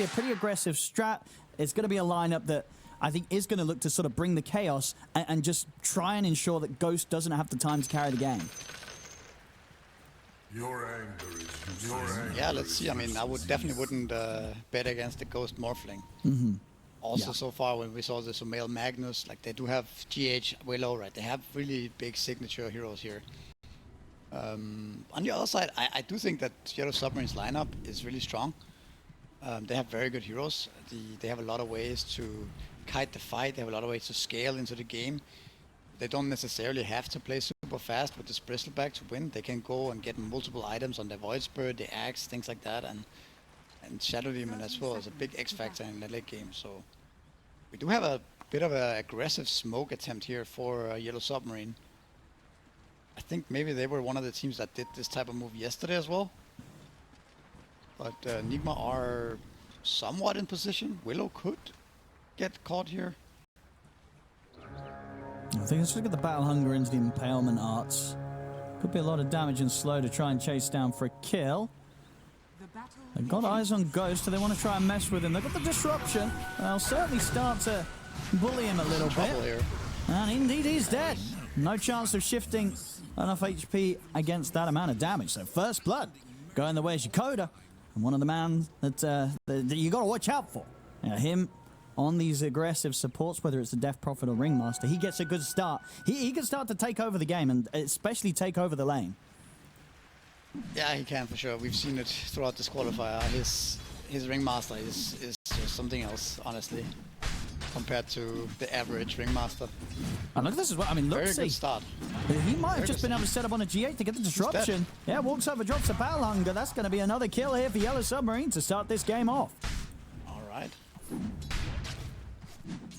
a pretty aggressive strat. It's going to be a lineup that I think is going to look to sort of bring the chaos and just try and ensure that Ghost doesn't have the time to carry the game. Your anger is your anger. Yeah, let's see. I mean, I would definitely wouldn't bet against the Ghost Morphling. Also, so far when we saw the Sumail Magnus, like they do have GH Willow, right? They have really big signature heroes here. On the other side, I do think that Yellow Submarine's lineup is really strong. They have very good heroes. They have a lot of ways to kite the fight. They have a lot of ways to scale into the game. They don't necessarily have to play super fast with this Bristleback to win. They can go and get multiple items on the Void Spirit, the Axe, things like that. And Shadow Demon as well is a big X factor in the late game. So we do have a bit of an aggressive smoke attempt here for Yellow Submarine. I think maybe they were one of the teams that did this type of move yesterday as well. But Nigma are somewhat in position. Willow could get caught here. I think let's look at the Battle Hunger into the Impalement Arts. Could be a lot of damage and slow to try and chase down for a kill. They've got eyes on Ghost, so they want to try and mess with him. They've got the disruption. They'll certainly start to bully him a little bit. Here. And indeed he's dead. No chance of shifting enough HP against that amount of damage. So first blood going the way of Shikoda. And one of the men that you got to watch out for. Him on these aggressive supports, whether it's the Death Prophet or Ringmaster, he gets a good start. He can start to take over the game and especially take over the lane. Yeah, he can for sure. We've seen it throughout this qualifier. His Ringmaster is just something else, honestly, compared to the average Ringmaster. And look, this is what I mean. Look, very good start. He might have just been able to set up on a G8 to get the disruption. Yeah, walks over, drops a Battle Hunger. That's going to be another kill here for Yellow Submarine to start this game off. All right.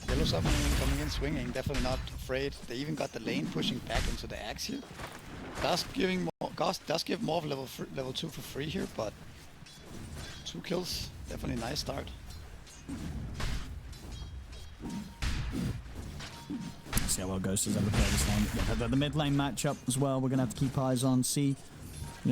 Yellow Submarine coming in swinging, definitely not afraid. They even got the lane pushing back into the Axe here. Does give more level 2 for free here, but 2 kills, definitely nice start. Let's see how well Ghost has ever played this lane. The mid lane matchup as well, we're going to have to keep eyes on. See,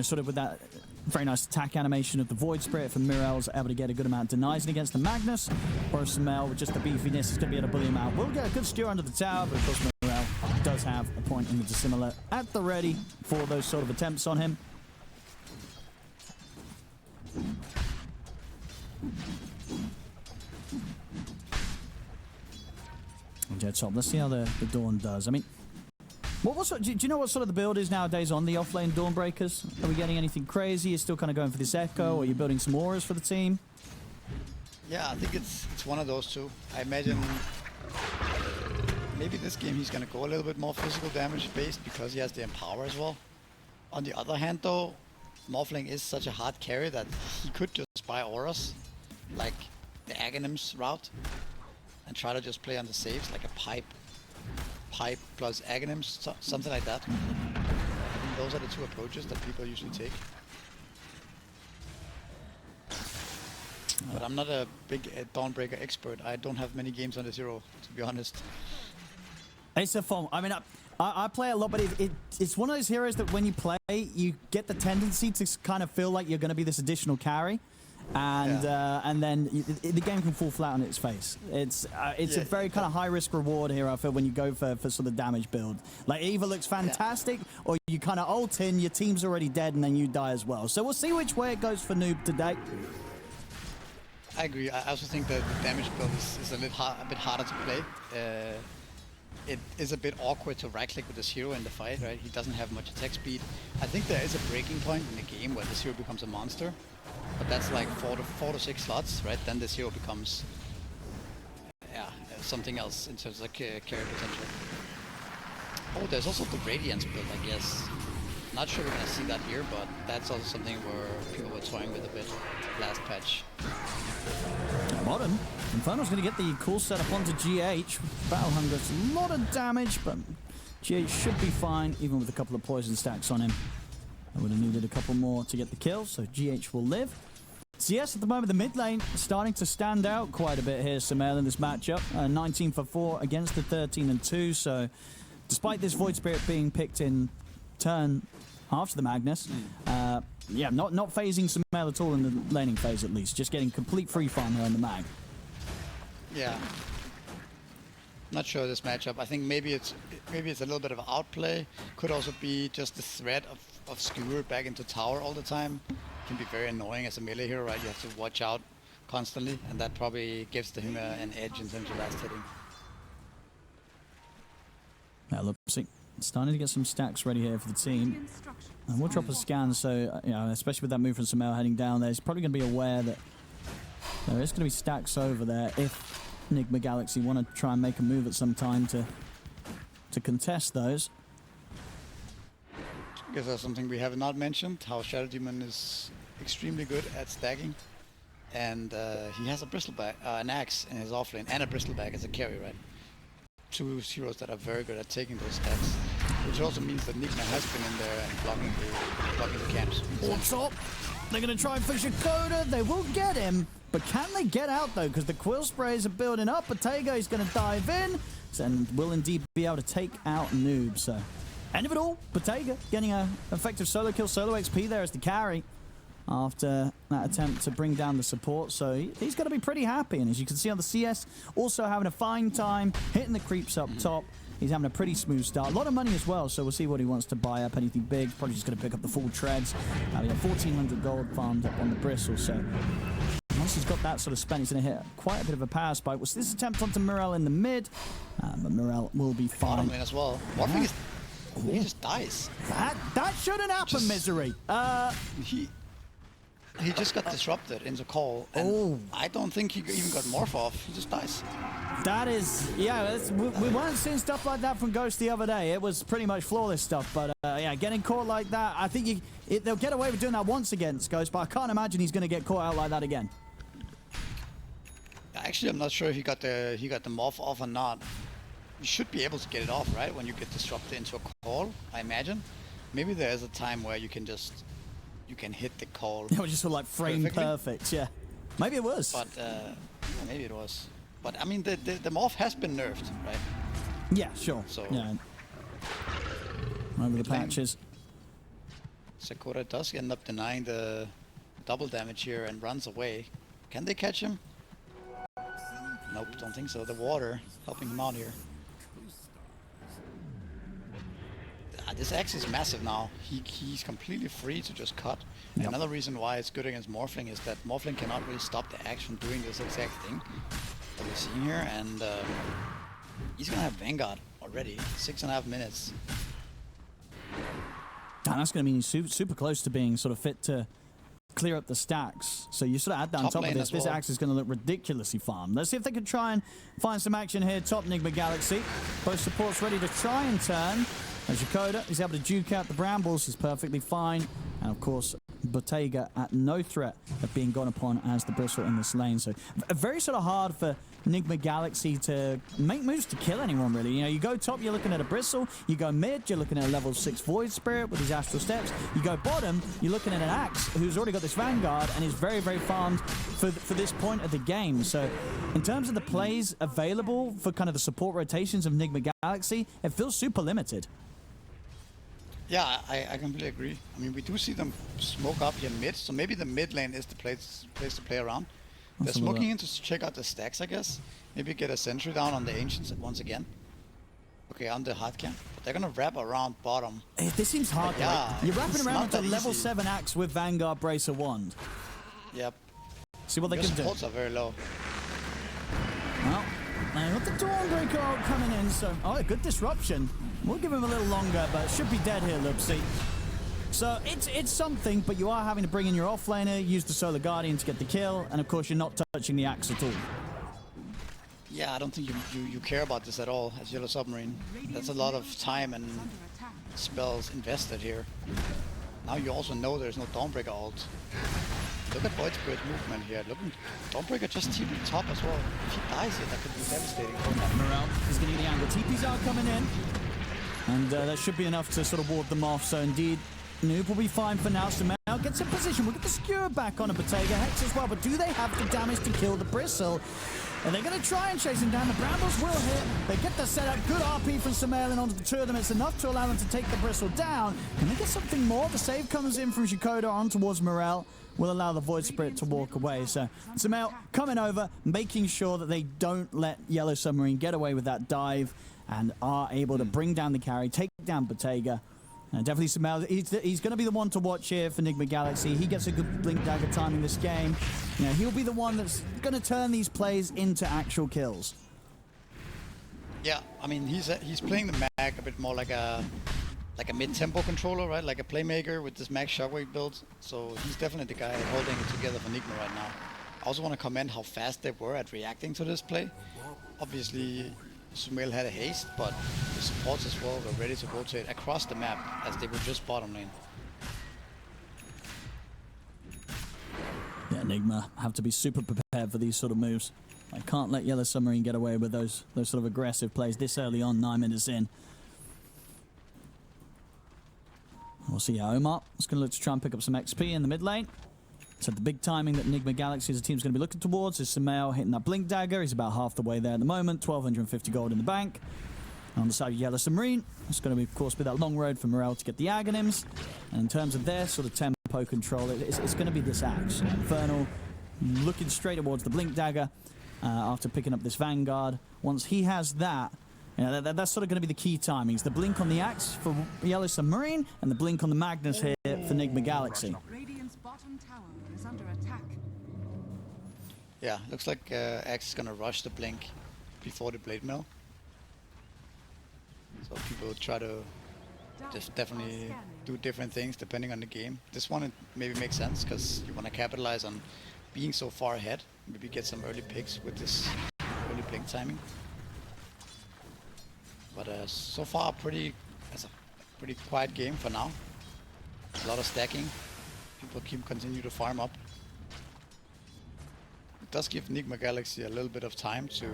sort of with that very nice attack animation of the Void Spirit, for Mirel's able to get a good amount denies against the Magnus, or Sumail with just the beefiness is going to be able to bully him out. We'll get a good steer under the tower, but of course Mirel does have a point in the dissimilar at the ready for those sort of attempts on him. Jet Top, let's see how the Dawn does. I mean, do you know what sort of the build is nowadays on the offlane Dawnbreakers? Are we getting anything crazy? You're still kind of going for this Echo, or are you building some auras for the team? Yeah, I think it's one of those two. I imagine maybe this game he's going to go a little bit more physical damage based because he has the Empower as well. On the other hand though, Morphling is such a hard carry that he could just buy auras, like the Aghanims route, and try to just play on the saves, like a pipe plus Aghanims, something like that. I think those are the two approaches that people usually take. But I'm not a big Dawnbreaker expert. I don't have many games on the Zero, to be honest. It's a fun. I mean, I play a lot, but it's one of those heroes that when you play, you get the tendency to kind of feel like you're going to be this additional carry. And then the game can fall flat on its face. It's a very kind of high risk reward here, I feel, when you go for sort of damage build. Like, it either looks fantastic or you kind of ult in, your team's already dead, and then you die as well. So we'll see which way it goes for Noob today. I agree. I also think that the damage build is a bit harder to play. It is a bit awkward to right-click with this hero in the fight, right? He doesn't have much attack speed. I think there is a breaking point in the game where this hero becomes a monster. But that's like 4 to 6 slots, right? Then this hero becomes something else in terms of carry potential. Oh, there's also the Radiance build, I guess. Not sure we're gonna see that here, but that's also something where people were toying with a bit last patch. Modern. Inferno's gonna get the cool setup onto GH. Battle Hunger, a lot of damage, but GH should be fine, even with a couple of poison stacks on him. I would have needed a couple more to get the kill, so GH will live. So yes, at the moment, the mid lane is starting to stand out quite a bit here, Sumail, in this matchup. 19 for 4 against the 13 and 2, so despite this Void Spirit being picked in turn after the Magnus, yeah, not phasing Sumail at all in the laning phase at least. Just getting complete free farm here on the mag. Yeah. Not sure this matchup. I think maybe it's a little bit of outplay. Could also be just the threat of skewer back into tower all the time. Can be very annoying as a melee hero, right? You have to watch out constantly, and that probably gives him an edge in terms of last hitting. Yeah, look, see, starting to get some stacks ready here for the team. And we'll drop a scan, so, you know, especially with that move from Sumail heading down there, he's probably going to be aware that there is going to be stacks over there if Nigma Galaxy want to try and make a move at some time to contest those. I guess that's something we have not mentioned, how Shadow Demon is extremely good at stacking. And he has a bristleback, an axe in his offlane, and a bristleback as a carry, right? Two heroes that are very good at taking those stacks, which also means that Nigma has been in there and blocking the camps. What's up? They're going to try and fish a Coda. They will get him. But can they get out, though? Because the Quill Sprays are building up. Bottega is going to dive in and will indeed be able to take out Noob. So, end of it all, Bottega getting an effective solo kill, solo XP there as the carry after that attempt to bring down the support. So he's going to be pretty happy. And as you can see on the CS, also having a fine time, hitting the creeps up top. He's having a pretty smooth start. A lot of money as well, so we'll see what he wants to buy up. Anything big, probably just going to pick up the full treads. We have 1,400 gold farmed up on the bristle, so once he's got that sort of spent, he's going to hit quite a bit of a power spike. What's this attempt onto Morel in the mid? But Morel will be fine. Bottom lane as well. Morphling is... He just dies. That shouldn't happen, Misery. He just got disrupted into call, and I don't think he even got morph off. He just dies. That is, yeah, we weren't seeing stuff like that from Ghost the other day. It was pretty much flawless stuff, but yeah, getting caught like that, I think they'll get away with doing that once against Ghost, but I can't imagine he's going to get caught out like that again. Actually, I'm not sure if he got the morph off or not. You should be able to get it off, right, when you get disrupted into a call, I imagine. Maybe there is a time where you can hit the call. It was just sort of like frame perfect, yeah. Maybe it was. But maybe it was. But I mean, the morph has been nerfed, right? Yeah, sure. So yeah. Over the patches. Sakura does end up denying the double damage here and runs away. Can they catch him? Nope, don't think so. The water helping him out here. This axe is massive now. He's completely free to just cut. Yep. Another reason why it's good against Morphling is that Morphling cannot really stop the axe from doing this exact thing that we're seeing here, and he's gonna have Vanguard already. 6.5 minutes. And that's gonna mean he's super close to being sort of fit to clear up the stacks. So you sort of add that on top of this. This axe is going to look ridiculously farmed. Let's see if they can try and find some action here. Top Nigma Galaxy. Both supports ready to try and turn. As Yakoda is able to juke out the brambles, is perfectly fine. And of course, Bottega at no threat of being gone upon as the bristle in this lane. So very sort of hard for Nigma Galaxy to make moves to kill anyone, really. You know, you go top, you're looking at a bristle. You go mid, you're looking at a level 6 Void Spirit with his Astral Steps. You go bottom, you're looking at an Axe who's already got this Vanguard and is very, very farmed for this point of the game. So in terms of the plays available for kind of the support rotations of Nigma Galaxy, it feels super limited. Yeah, I completely agree. I mean, we do see them smoke up here mid, so maybe the mid lane is the place to play around. They're smoking in to check out the stacks, I guess. Maybe get a sentry down on the Ancients once again. Okay, on the hard camp. But they're gonna wrap around bottom. This seems hard. But yeah, you're wrapping around with a easy. level 7 Axe with Vanguard, Bracer, Wand. Yep. See what they can do. Supports are very low. Well, they've got the Dawnbreaker ult coming in, so... Oh, a good disruption. We'll give him a little longer, but should be dead here, Lubsy. So it's something, but you are having to bring in your offlaner, use the Solar Guardian to get the kill, and of course you're not touching the axe at all. Yeah, I don't think you care about this at all as Yellow Submarine. That's a lot of time and spells invested here. Now you also know there's no Dawnbreaker ult. Look at Void Spirit's movement here. Look, Dawnbreaker just TP top as well. If he dies here, that could be devastating. Morel is going to get the angle. TP's out coming in. And that should be enough to sort of ward them off. So indeed, Noob will be fine for now. Sumail gets in position. We'll get the skewer back on a Bottega. Hex as well, but do they have the damage to kill the Bristle? And they're going to try and chase him down. The Brambles will hit. They get the setup. Good RP from Sumail and onto the two of them. It's enough to allow them to take the Bristle down. Can they get something more? The save comes in from Shikoda on towards Morel. Will allow the Void Spirit to walk away. So Sumail coming over, making sure that they don't let Yellow Submarine get away with that dive and are able to bring down the carry, take down Bottega. Definitely Sumail. He's going to be the one to watch here for Nigma Galaxy. He gets a good Blink Dagger timing this game. You know, he'll be the one that's going to turn these plays into actual kills. Yeah, I mean, he's playing the mag a bit more like a mid-tempo controller, right? Like a playmaker with this mag shockwave build. So he's definitely the guy holding it together for Nigma right now. I also want to comment how fast they were at reacting to this play. Obviously, Sumail had a haste, but the supports as well were ready to rotate across the map as they were just bottom lane. Yeah, Nigma have to be super prepared for these sort of moves. I can't let Yellow Submarine get away with those sort of aggressive plays this early on, 9 minutes in. We'll see how Omar is going to look to try and pick up some XP in the mid lane. So the big timing that Nigma Galaxy as a team is going to be looking towards is Sumail hitting that Blink Dagger. He's about half the way there at the moment, 1,250 gold in the bank. On the side of Yellow Submarine, it's going to be, of course, be that long road for Morel to get the Aghanims. And in terms of their sort of tempo control, it's going to be this axe. Infernal looking straight towards the Blink Dagger after picking up this Vanguard. Once he has that, you know, that's sort of going to be the key timings. The blink on the axe for Yellow Submarine and the blink on the Magnus here for Nigma Galaxy. Radiant's bottom tower is under attack. Yeah, looks like Axe is gonna rush the blink before the blade mill. So people try to just definitely do different things depending on the game. This one it maybe makes sense because you want to capitalize on being so far ahead. Maybe get some early picks with this early blink timing. But so far pretty quiet game for now. A lot of stacking. People continue to farm up. It does give Nigma Galaxy a little bit of time to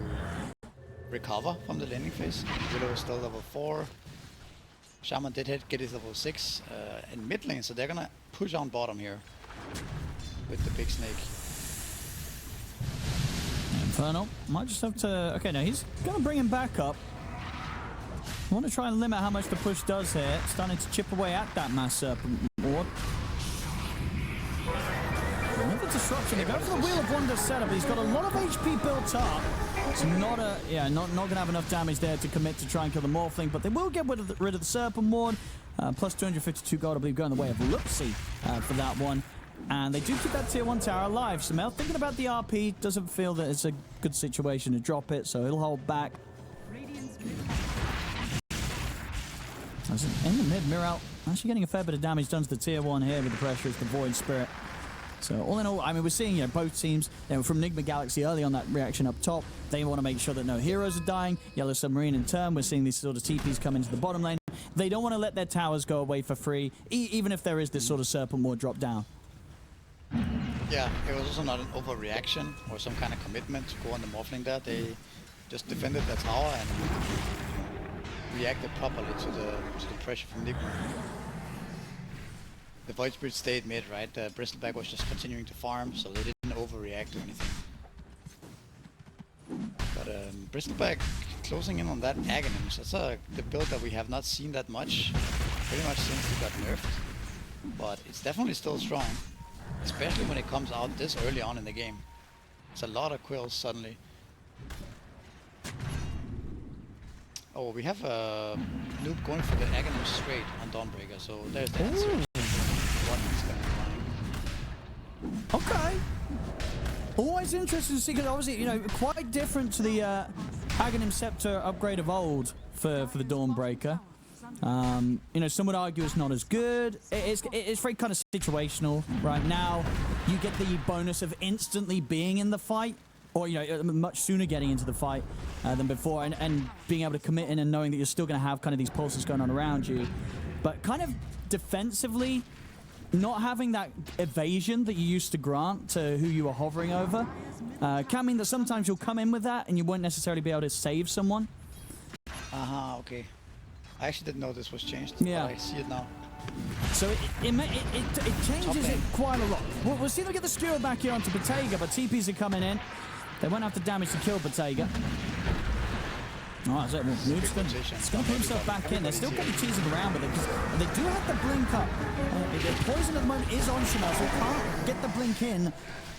recover from the landing phase. Willow is still level 4. Shaman did get his level 6 in mid lane, so they're gonna push on bottom here with the big snake. Infernal might just have to... Okay, now he's gonna bring him back up. I want to try and limit how much the push does here. Starting to chip away at that Mass Serpent Ward. Another disruption. They go for the Wheel of Wonder setup. He's got a lot of HP built up. It's not gonna have enough damage there to commit to try and kill the Morphling, but they will get rid of the Serpent Ward. Plus 252 gold, I believe, going the way of Lupsi for that one. And they do keep that tier 1 tower alive. Sumail thinking about the RP, doesn't feel that it's a good situation to drop it, so he'll hold back. In the mid, Mirel actually getting a fair bit of damage done to the tier 1 here with the pressure as the Void Spirit. So all in all, I mean, we're seeing both teams from Nigma Galaxy early on that reaction up top. They want to make sure that no heroes are dying. Yellow Submarine in turn, we're seeing these sort of TPs come into the bottom lane. They don't want to let their towers go away for free, even if there is this sort of Serpent Ward drop down. Yeah, it was also not an overreaction or some kind of commitment to go on the Morphling there. They just defended their tower and reacted properly to the pressure from Nigma. The Void Spirit stayed mid, right? Bristleback was just continuing to farm, so they didn't overreact to anything. But Bristleback closing in on that Aghanims. That's the build that we have not seen that much, pretty much since he got nerfed. But it's definitely still strong, especially when it comes out this early on in the game. It's a lot of quills suddenly. Oh, we have a noob going for the Aghanim straight on Dawnbreaker, so there's the answer. What he's gonna find. Okay. Always interesting to see, because obviously, quite different to the Aghanim Scepter upgrade of old for the Dawnbreaker. Some would argue it's not as good. It's very kind of situational. Right now, you get the bonus of instantly being in the fight, or much sooner getting into the fight than before, and being able to commit in and knowing that you're still going to have kind of these pulses going on around you. But kind of defensively, not having that evasion that you used to grant to who you were hovering over can mean that sometimes you'll come in with that and you won't necessarily be able to save someone. Okay. I actually didn't know this was changed. Yeah. But I see it now. So it changes it quite a lot. We'll see if we get the skewer back here onto Bottega, but TPs are coming in. They won't have the damage to kill Bottega. Oh, is it? Well, Noob's going to put himself back in. They're still kind of teasing around with it because they do have the blink up. The poison at the moment is on Chanel, so can't get the blink in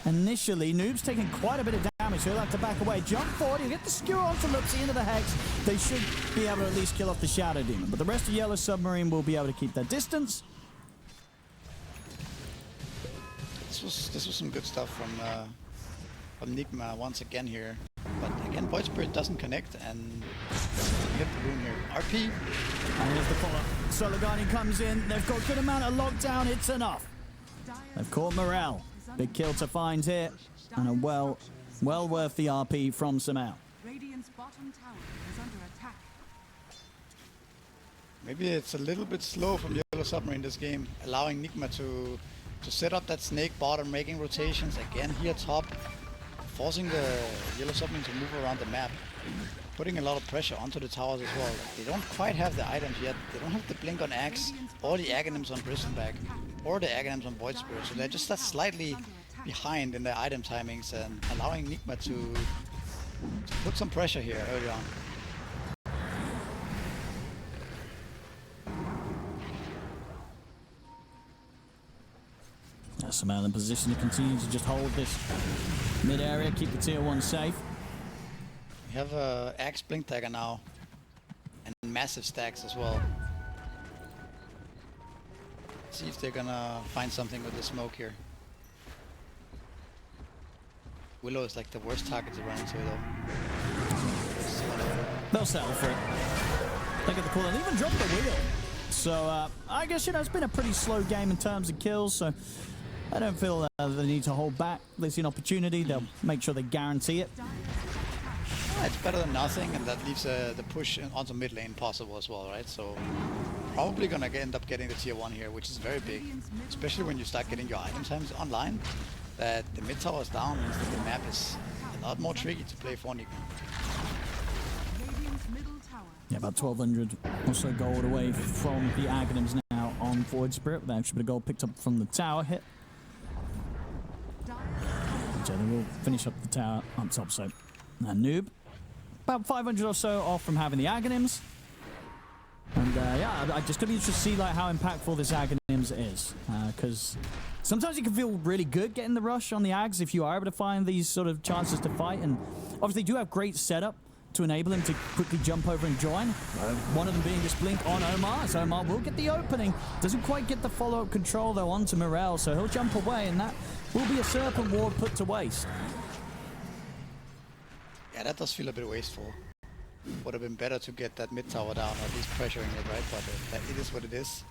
initially. Noob's taking quite a bit of damage, so he'll have to back away. Jump forward, he'll get the skewer onto Lupsy into the Hex. They should be able to at least kill off the Shadow Demon, but the rest of Yellow Submarine will be able to keep their distance. This was some good stuff from Nigma once again here. But again, Void Spirit doesn't connect and hit the rune here. RP. And here's the follow-up. Solar Guardian comes in. They've got a good amount of lockdown. It's enough. They've caught Morel. Big kill to find here. And a well worth the RP from Samel. Radiant's bottom tower is under attack. Maybe it's a little bit slow from Yellow Submarine this game, allowing Nigma to set up that snake bottom, making rotations again here top, forcing the Yellow Submarine to move around the map, putting a lot of pressure onto the towers as well. They don't quite have the items yet. They don't have the blink on Axe, or the Aghanims on Bristleback, or the Aghanims on Void Spirit, so they're just that slightly behind in their item timings and allowing Nigma to put some pressure here early on. Samel in position to continue to just hold this mid area, keep the tier 1 safe. We have a Axe Blink Dagger now, and massive stacks as well. Let's see if they're gonna find something with the smoke here. Willow is like the worst target to run into though. They'll settle for it. They get the call and even drop the wheel. So I guess, you know, it's been a pretty slow game in terms of kills, so I don't feel the need to hold back. They see an opportunity, they'll make sure they guarantee it. It's better than nothing, and that leaves the push onto mid lane possible as well, right? So probably gonna end up getting the tier 1 here, which is very big, especially when you start getting your item times online. That the mid tower is down means that the map is a lot more tricky to play for Nigma. Yeah, about 1,200 or so gold away from the Aghanims now on Void Spirit, with an extra bit of gold picked up from the tower hit. So they will finish up the tower on top, so Noob. About 500 or so off from having the Aghanims. And yeah, I just gonna be interested to see like how impactful this Aghanims is, because sometimes it can feel really good getting the rush on the Aghs if you are able to find these sort of chances to fight, and obviously do have great setup to enable him to quickly jump over and join. One of them being this blink on Omar, so Omar will get the opening. Doesn't quite get the follow-up control though onto Morel, so he'll jump away, and that will be a Serpent Ward put to waste. Yeah, that does feel a bit wasteful. Would have been better to get that mid tower down, or at least pressuring it, right? But it is what it is.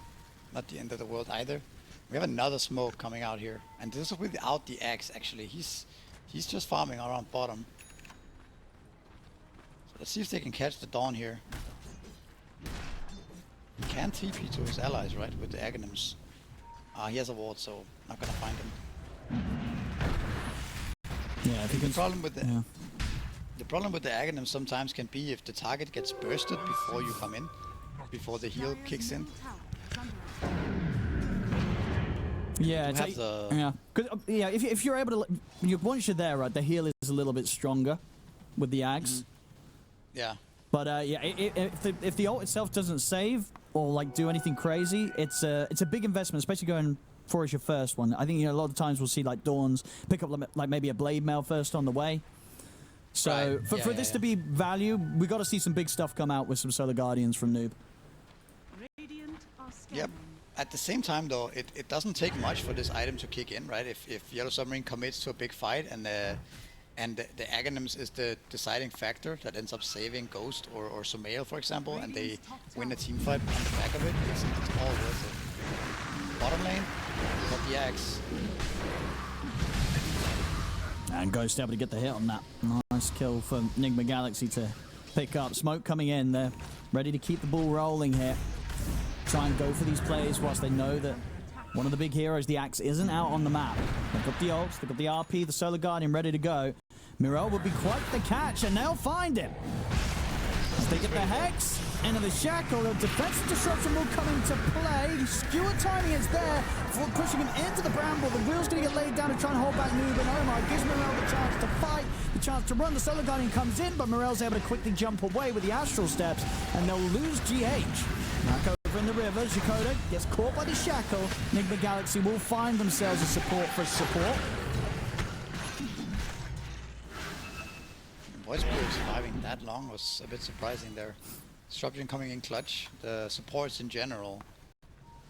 Not the end of the world either. We have another smoke coming out here, and this is without the Axe actually. He's just farming around bottom. So let's see if they can catch the Dawn here. He can TP to his allies, right, with the Aghanims. He has a ward, so not gonna find him. Yeah, I think the problem with the the problem with the Aghanim sometimes can be if the target gets bursted before you come in, before the heal kicks in. Yeah, if you're able to, once you're there, right, the heal is a little bit stronger with the Aghs. Yeah. But yeah, if the ult itself doesn't save or like do anything crazy, it's a big investment, especially going for as your first one. I think, you know, a lot of times we'll see like Dawns pick up like maybe a blade mail first on the way. So right. for this to be value, we got to see some big stuff come out with some Solar Guardians from Noob. Yep. At the same time though, it doesn't take much for this item to kick in, right? If Yellow Submarine commits to a big fight and the Aghanims is the deciding factor that ends up saving Ghost or Sumail, for example, and they win a team fight on the back of it, it's all worth it. Bottom lane, got the Axe. And Ghost able to get the hit on that. Nice kill for Nigma Galaxy to pick up. Smoke coming in. They're ready to keep the ball rolling here. Try and go for these plays whilst they know that one of the big heroes, the Axe, isn't out on the map. They've got the ults, they've got the RP, the Solar Guardian ready to go. Mirel will be quite the catch, and they'll find him. As they get the Hex. into the shackle. The defensive disruption will come into play. Skewer timing is there for pushing him into the bramble. The wheel's going to get laid down to try and hold back Noob, and Omar gives Morel the chance to fight, the chance to run. The Solar Guardian comes in, but Morel's able to quickly jump away with the Astral Steps, and they'll lose GH. Back over in the river, Shikoda gets caught by the shackle. Nigma Galaxy will find themselves a support for support. Voicespirit surviving that long was a bit surprising there. Disruption coming in clutch. The supports in general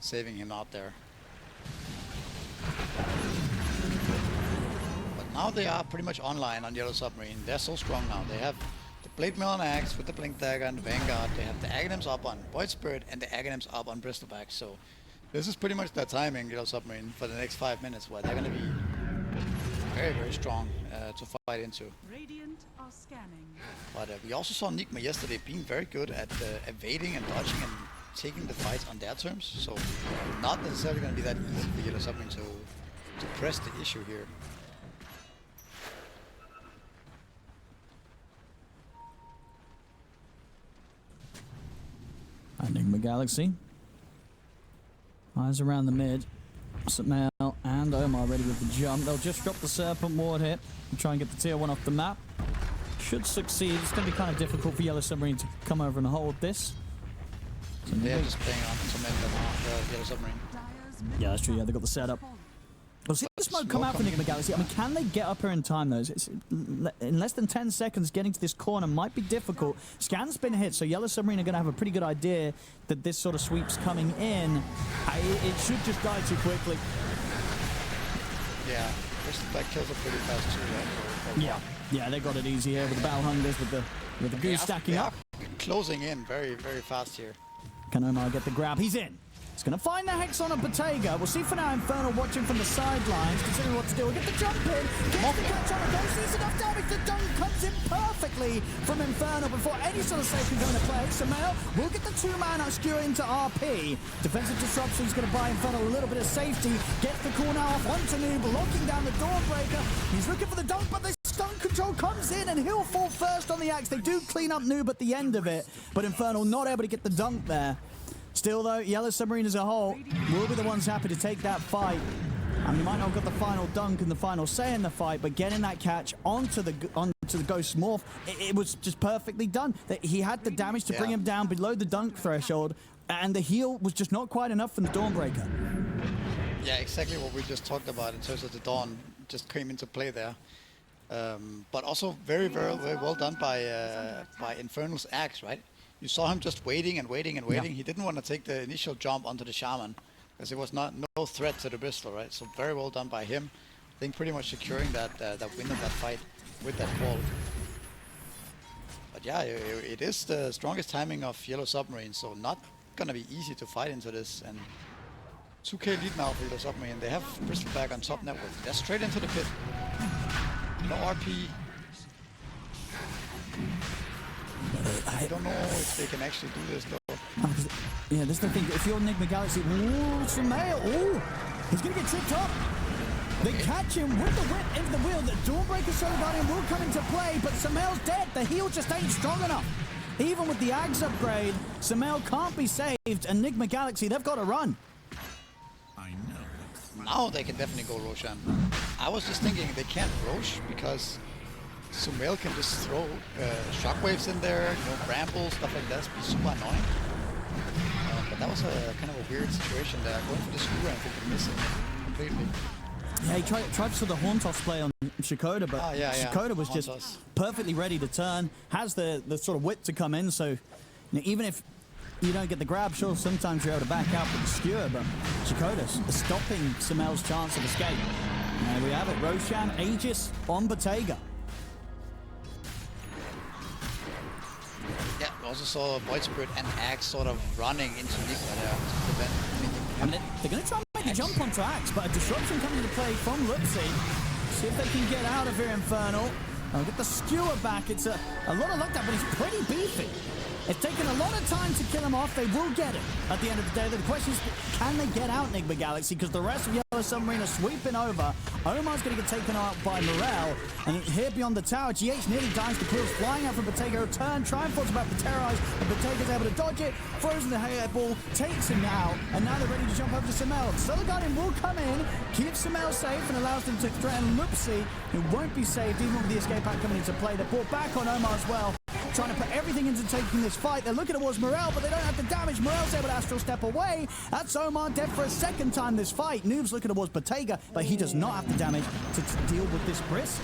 saving him out there. But now they are pretty much online on Yellow Submarine. They're so strong now. They have the Blade Mill and Axe with the Blink Dagger and the Vanguard. They have the Aghanims up on Void Spirit and the Aghanims up on Bristleback. So this is pretty much their timing, Yellow Submarine, for the next 5 minutes, where they're going to be very, very strong to fight into. Radiant are scanning. But we also saw Nigma yesterday being very good at evading and dodging and taking the fights on their terms. So not necessarily going to be that easy for Yellow Submarine to press the issue here. Nigma Galaxy. Eyes around the mid. Submail and Omar ready with the jump. They'll just drop the Serpent Ward here and try and get the tier 1 off the map. Should succeed. It's going to be kind of difficult for Yellow Submarine to come over and hold this. So they're just playing on some end of the Yellow Submarine. Yeah, that's true. Yeah, they got the setup. We'll see the smoke come out for Nigma Galaxy. I mean, can they get up here in time, though? It's in less than 10 seconds, getting to this corner might be difficult. Scan's been hit, so Yellow Submarine are going to have a pretty good idea that this sort of sweep's coming in. It should just die too quickly. Yeah, Bristleback kills are pretty fast too, right? Yeah, they got it easy here with the Battle Hungers, with the goose stacking up. Closing in very, very fast here. Can Omar get the grab? He's in. He's going to find the Hex on a Bottega. We'll see for now Infernal watching from the sidelines, considering what to do. We'll get the jump in. Gets the catch on the ghost. Sees enough damage. The dunk comes in perfectly from Infernal before any sort of safe can come into play. Samael will get the 2-man skewer into RP. Defensive disruption is going to buy Infernal a little bit of safety. Gets the call now off onto Noob, locking down the Dawnbreaker. He's looking for the dunk, but the stun control comes in and he'll fall first on the axe. They do clean up Noob at the end of it, but Infernal not able to get the dunk there. Still, though, Yellow Submarine as a whole will be the ones happy to take that fight. I mean, he might not have got the final dunk and the final say in the fight, but getting that catch onto the Ghost Morph, it was just perfectly done. He had the damage to bring him down below the dunk threshold, and the heal was just not quite enough from the Dawnbreaker. Yeah, exactly what we just talked about in terms of the Dawn just came into play there. But also very, very, very well done by Infernal's axe, right? You saw him just waiting and waiting and waiting. Yeah. He didn't want to take the initial jump onto the Shaman because it was no threat to the Bristol, right? So very well done by him. I think pretty much securing that win of that fight with that call. But yeah, it is the strongest timing of Yellow Submarine, so not gonna be easy to fight into this. And 2k lead now for Yellow Submarine. They have Bristleback on top network. They're straight into the pit. No RP. I don't know if they can actually do this though. Yeah, this is the thing. If you're Nigma Galaxy, ooh, Sumail, ooh, he's gonna get tripped up. They catch him with the whip into the wheel. The Dawnbreaker Solar Guardian will come into play, but Sumail's dead. The heal just ain't strong enough. Even with the Ags upgrade, Sumail can't be saved, and Nigma Galaxy, they've got to run. I know. Now they can definitely go Roshan. I was just thinking they can't Rosh because Sumail can just throw shockwaves in there, brambles, stuff like that. It'd be super annoying. But that was a kind of a weird situation there. Going for the screw and I think they're missing it completely. Yeah, he tried for the Horn Toss play on Shikoda, but Shikoda was just perfectly ready to turn. Has the sort of wit to come in, so even if you don't get the grab, sure, sometimes you're able to back out with the skewer, but Shikoda's stopping Sumail's chance of escape. And there we have it, Roshan, Aegis on Bottega. Yeah, we also saw Void Spirit and Axe sort of running into Nigma there to prevent anything. I mean, they're going to try and make the jump onto Axe, but a disruption coming into play from Lupsi. See if they can get out of here, Infernal. I'll get the skewer back. It's a lot of lockdown, but he's pretty beefy. It's taken a lot of time to kill him off. They will get it at the end of the day. The question is, can they get out Nigma Galaxy? Because the rest of Yellow Submarine are sweeping over. Omar's going to get taken out by Morel. And here beyond the tower, GH nearly dies. The Quills flying out from Bottega. Turn, try and force about to terrorize. But Bottega's able to dodge it. Throws in the ball, takes him out. And now they're ready to jump over to Samel. Solar Guardian will come in, keep Samel safe, and allows them to threaten Lupsi, who won't be saved even with the escape pack coming into play. They're brought back on Omar as well, trying to put everything into taking this fight. They're looking towards Morel, but they don't have the damage. Morel's able to astral step away. That's Omar dead for a second time this fight. Noob's looking towards Bottega, but he does not have the damage to deal with this Briss.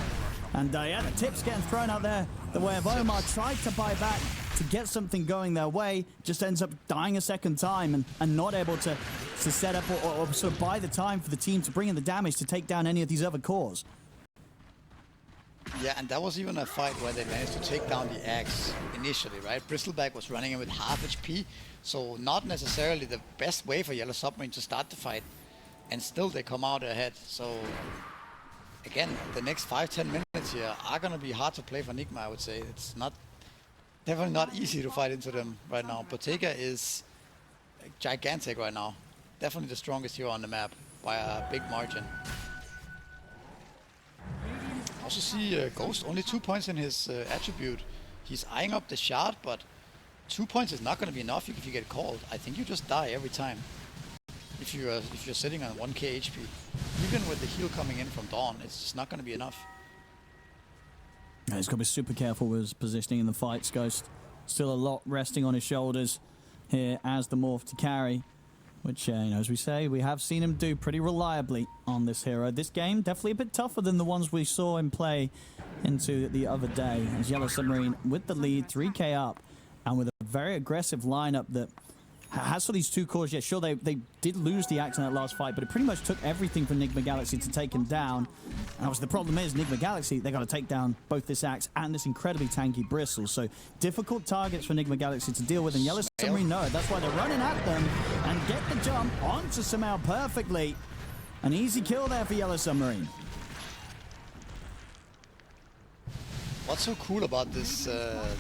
And yeah, the tips getting thrown out there the way of Omar. Tried to buy back to get something going their way, just ends up dying a second time and not able to set up or sort of buy the time for the team to bring in the damage to take down any of these other cores. Yeah, and that was even a fight where they managed to take down the Axe initially, right? Bristleback was running in with half HP, so not necessarily the best way for Yellow Submarine to start the fight, and still they come out ahead. So again, the next 5-10 minutes here are gonna be hard to play for Nigma, I would say. It's definitely not easy to fight into them right now. Bottega is gigantic right now. Definitely the strongest hero on the map by a big margin. Also see Ghost, only 2 points in his attribute. He's eyeing up the shard, but 2 points is not going to be enough if you get called. I think you just die every time if you're sitting on 1k HP. Even with the heal coming in from Dawn, it's just not going to be enough. Yeah, he's got to be super careful with his positioning in the fights, Ghost. Still a lot resting on his shoulders here as the morph to carry, which, you know, as we say, we have seen him do pretty reliably on this hero. This game, definitely a bit tougher than the ones we saw him play into the other day. As Yellow Submarine with the lead, 3k up, and with a very aggressive lineup that has for these two cores. Yeah, sure, they did lose the Axe in that last fight, but it pretty much took everything from Nigma Galaxy to take him down. And obviously the problem is, Nigma Galaxy, they got to take down both this Axe and this incredibly tanky Bristle. So difficult targets for Nigma Galaxy to deal with, and Yellow Submarine know it. That's why they're running at them and get the jump onto Samel perfectly. An easy kill there for Yellow Submarine. What's so cool about this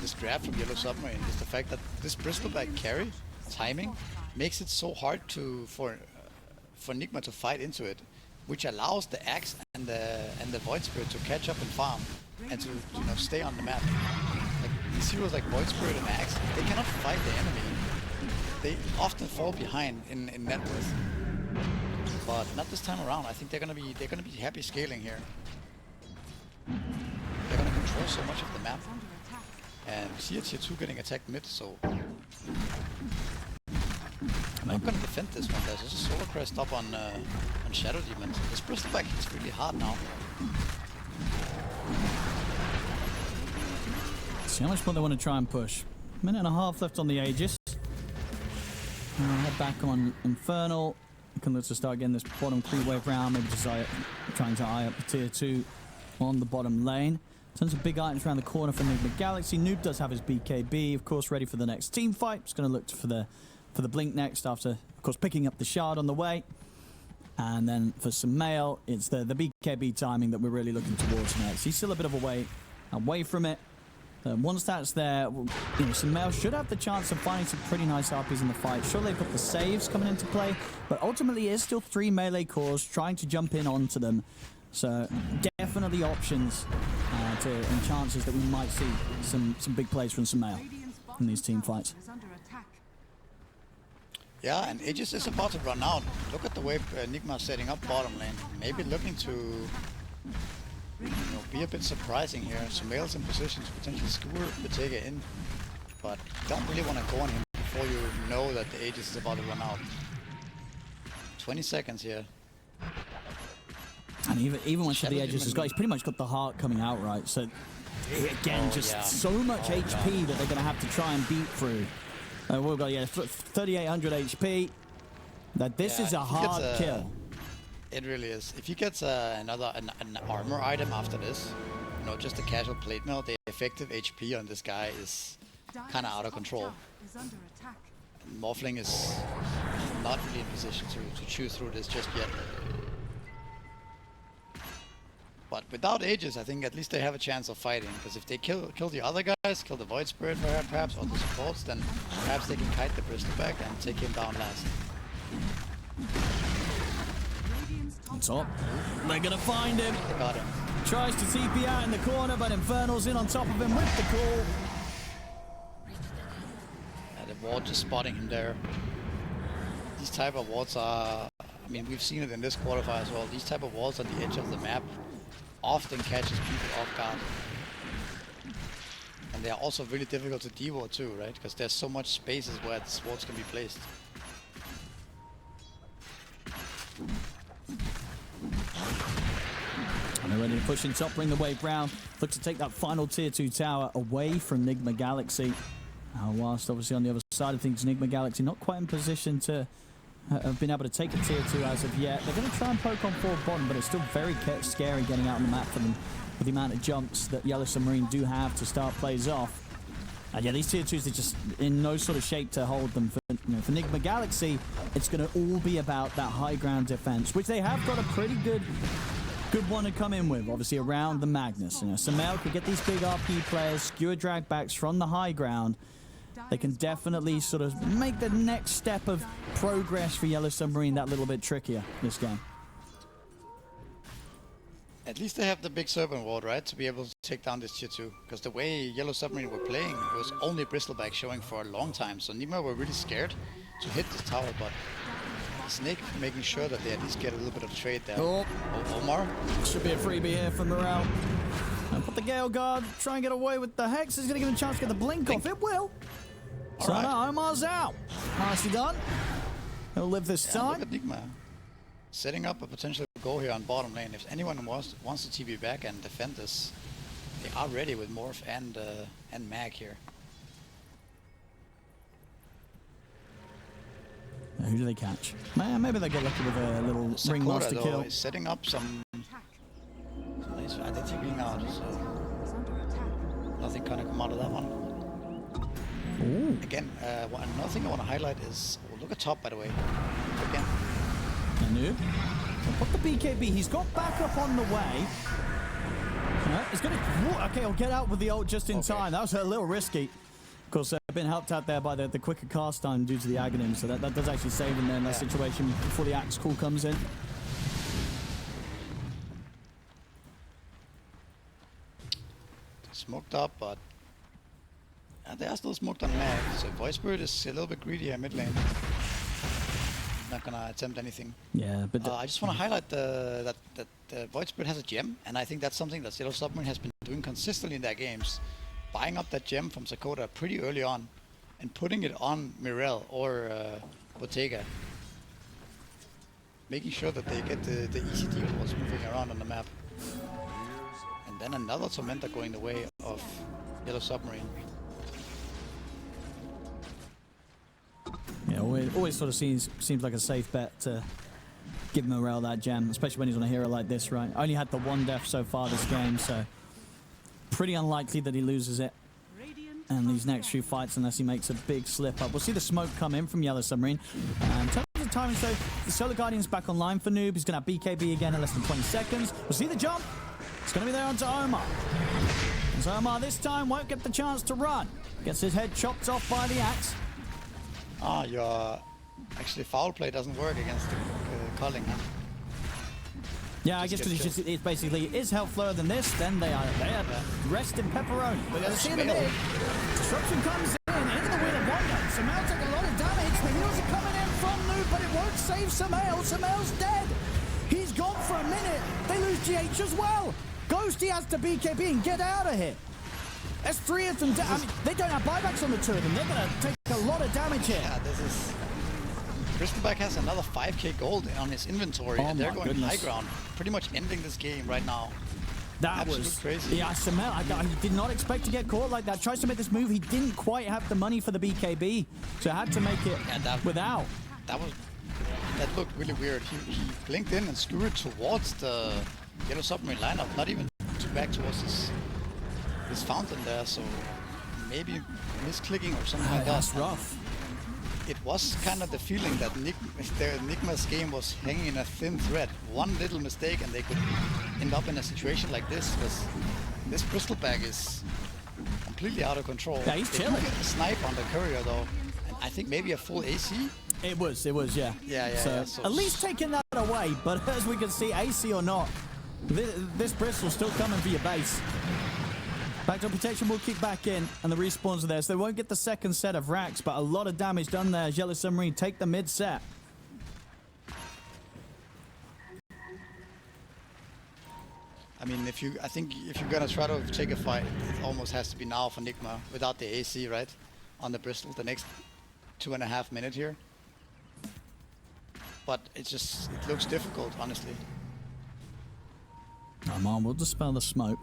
this grab from Yellow Submarine is the fact that this Bristleback carry timing makes it so hard for Nigma to fight into it, which allows the Axe and the Void Spirit to catch up and farm and to stay on the map. Like these heroes like Void Spirit and Axe, they cannot fight the enemy. They often fall behind in net worth. But not this time around. I think they're gonna be happy scaling here. They're gonna control so much of the map. And we see a tier 2 getting attacked mid, so I'm gonna defend this one. There's just a Solar Crest up on Shadow Demon. This Bristleback hits really hard now. See how much more they want to try and push. Minute and a half left on the Aegis. Head back on Infernal. We can look to start getting this bottom creep wave round. Maybe just trying to eye up the tier 2 on the bottom lane. Tons of big items around the corner for Nigma Galaxy. Noob does have his BKB, of course, ready for the next team fight. Just going to look for the blink next after, of course, picking up the shard on the way. And then for Samel, it's the BKB timing that we're really looking towards next. He's still a bit of a way away from it. Once that's there, Samel should have the chance of finding some pretty nice RPs in the fight. Sure, they've got the saves coming into play, but ultimately it is still 3 melee cores trying to jump in onto them. So definitely options and chances that we might see some big plays from Samel in these team fights. Yeah, and Aegis is about to run out. Look at the way Nigma is setting up bottom lane. Maybe looking to be a bit surprising here. Samel's in position to potentially skewer Bottega in, but you don't really want to go on him before you know that the Aegis is about to run out. 20 seconds here. And even once the Aegis has got, he's pretty much got the heart coming out, right? So again, so much HP that they're going to have to try and beat through. We've got 3,800 HP. This is a hard kill. It really is. If he gets an armor item after this, just a casual plate mail, the effective HP on this guy is kind of out of control. Morphling is not really in position to chew through this just yet. But without Aegis, I think at least they have a chance of fighting. Because if they kill the other guys, kill the Void Spirit perhaps, or the supports, then perhaps they can kite the Bristleback and take him down last. On top. They're going to find him. They got him. Tries to TP out in the corner, but Infernal's in on top of him with the call. The ward just spotting him there. These type of wards are, I mean, we've seen it in this qualifier as well. These type of wards on the edge of the map often catches people off guard. And they are also really difficult to deward too, right? Because there's so much spaces where the wards can be placed. And they're ready to push in top, bring the wave round. Look to take that final tier 2 tower away from Nigma Galaxy. Whilst obviously on the other side of things, Nigma Galaxy not quite in position to have been able to take a tier 2 as of yet. They're going to try and poke on forward bottom, but it's still very scary getting out on the map for them with the amount of jumps that Yellow Submarine do have to start plays off. And yeah, these tier 2s are just in no sort of shape to hold them. For Nigma Galaxy, it's going to all be about that high ground defense, which they have got a pretty good one to come in with, obviously around the Magnus. Sumail could get these big RP players, skewer dragbacks from the high ground. They can definitely sort of make the next step of progress for Yellow Submarine that little bit trickier this game. At least they have the big Serpent Ward, right? To be able to take down this tier 2. Because the way Yellow Submarine were playing was only Bristleback showing for a long time. So Nigma were really scared to hit this tower, but Snake making sure that they at least get a little bit of trade there. Oh, Omar. Should be a freebie here for Morale. And put the Gale Guard, try and get away with the Hex. Is going to give him a chance to get the blink off. It will. So right. now Omar's out. Nicely done. He'll live this time. Look at Nigma setting up a potential goal here on bottom lane. If anyone wants to TP back and defend this, they are ready with Morph and Mag here. Now, who do they catch? Maybe they get lucky with a little Ringmaster kill. Is setting up some nice. They're TPing out, so nothing gonna come out of that one. Ooh. Again, another thing I want to highlight is, look at top, by the way. Again. Noob. Put the BKB. He's got backup on the way. He's going to... Okay, he'll get out with the ult just in time. That was a little risky. Of course, they've been helped out there by the quicker cast time due to the Aghanim, so that does actually save them there in that situation before the Axe call comes in. Smoked up, but they are still smoked on Mag, so Void Spirit is a little bit greedy here mid lane. Not gonna attempt anything. Yeah, but I just want to highlight that Void Spirit has a gem, and I think that's something that Yellow Submarine has been doing consistently in their games. Buying up that gem from Sakota pretty early on, and putting it on Mirel or Bottega. Making sure that they get the easy deals moving around on the map. And then another Tormentor going the way of Yellow Submarine. Yeah, always sort of seems like a safe bet to give Morale that gem, especially when he's on a hero like this, right? Only had the one death so far this game, so pretty unlikely that he loses it. And these next few fights, unless he makes a big slip up. We'll see the smoke come in from Yellow Submarine. In terms of timing, so the Solar Guardian's back online for Noob. He's going to have BKB again in less than 20 seconds. We'll see the jump. It's going to be there onto Omar. And so Omar this time won't get the chance to run. Gets his head chopped off by the axe. Your actually foul play doesn't work against the culling. Yeah, I guess it's basically is health lower than this, then they are rest in pepperoni. But let's see in the mid. Disruption comes in into the wheel of wonder. Sumail take a lot of damage. The heals are coming in from Noob, but it won't save Sumail. Sumail's dead. He's gone for a minute. They lose GH as well. Ghosty has to BKB and get out of here. There's three of them. I mean, they don't have buybacks on the two of them. They're going to take a lot of damage here. Yeah, this is... Bristleback has another 5k gold on his inventory, and they're going high ground. Pretty much ending this game right now. That Absolute was crazy. Yeah, Sumail, I did not expect to get caught like that. Tries to make this move. He didn't quite have the money for the BKB, so had to make it without. That looked really weird. He blinked in and screwed towards the Yellow Submarine lineup, not even back towards this fountain there, so maybe misclicking or something like that. That's rough. it was kind of the feeling that Nigma's game was hanging in a thin thread. One little mistake and they could end up in a situation like this. Because this Bristleback is completely out of control. Yeah, he's chilling. Get a snipe on the courier though. And I think maybe a full AC. It was, yeah. So at least taking that away, but as we can see, AC or not, this Bristol's still coming for your base. Backdoor protection will kick back in, and the respawns are there, so they won't get the second set of racks, but a lot of damage done there. Yellow Submarine take the mid set. I mean, I think if you're gonna try to take a fight, it almost has to be now for Nigma without the AC, right? On the Bristol, the next 2.5 minutes here. But it looks difficult, honestly. Armand will dispel the smoke.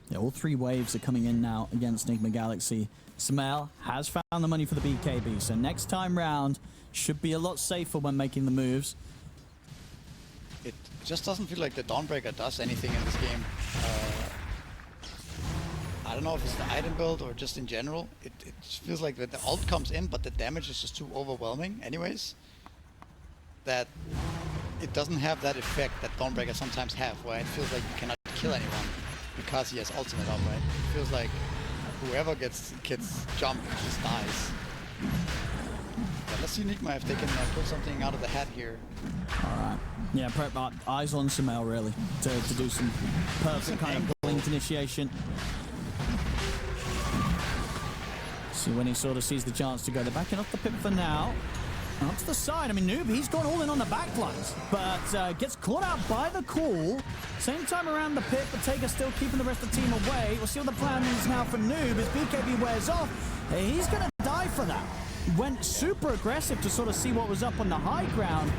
Yeah, all 3 waves are coming in now against Nigma Galaxy. Samel has found the money for the BKB, so next time round should be a lot safer when making the moves. It just doesn't feel like the Dawnbreaker does anything in this game. I don't know if it's the item build or just in general. It feels like that the ult comes in, but the damage is just too overwhelming anyways. That it doesn't have that effect that Dawnbreaker sometimes have, where it feels like you cannot kill anyone because he has ultimate up, right? It feels like whoever gets jumped just dies. But let's see Nigma if they can pull something out of the hat here. Alright. Yeah, eyes on Samel really to do some perfect kind of blink initiation. So when he sort of sees the chance to go, they're backing off the pip for now. And up to the side, I mean, Noob, he's gone all in on the backlines, but gets caught out by the call. Same time around the pit, but Taker still keeping the rest of the team away. We'll see what the plan is now for Noob as BKB wears off. He's going to die for that. Went super aggressive to sort of see what was up on the high ground,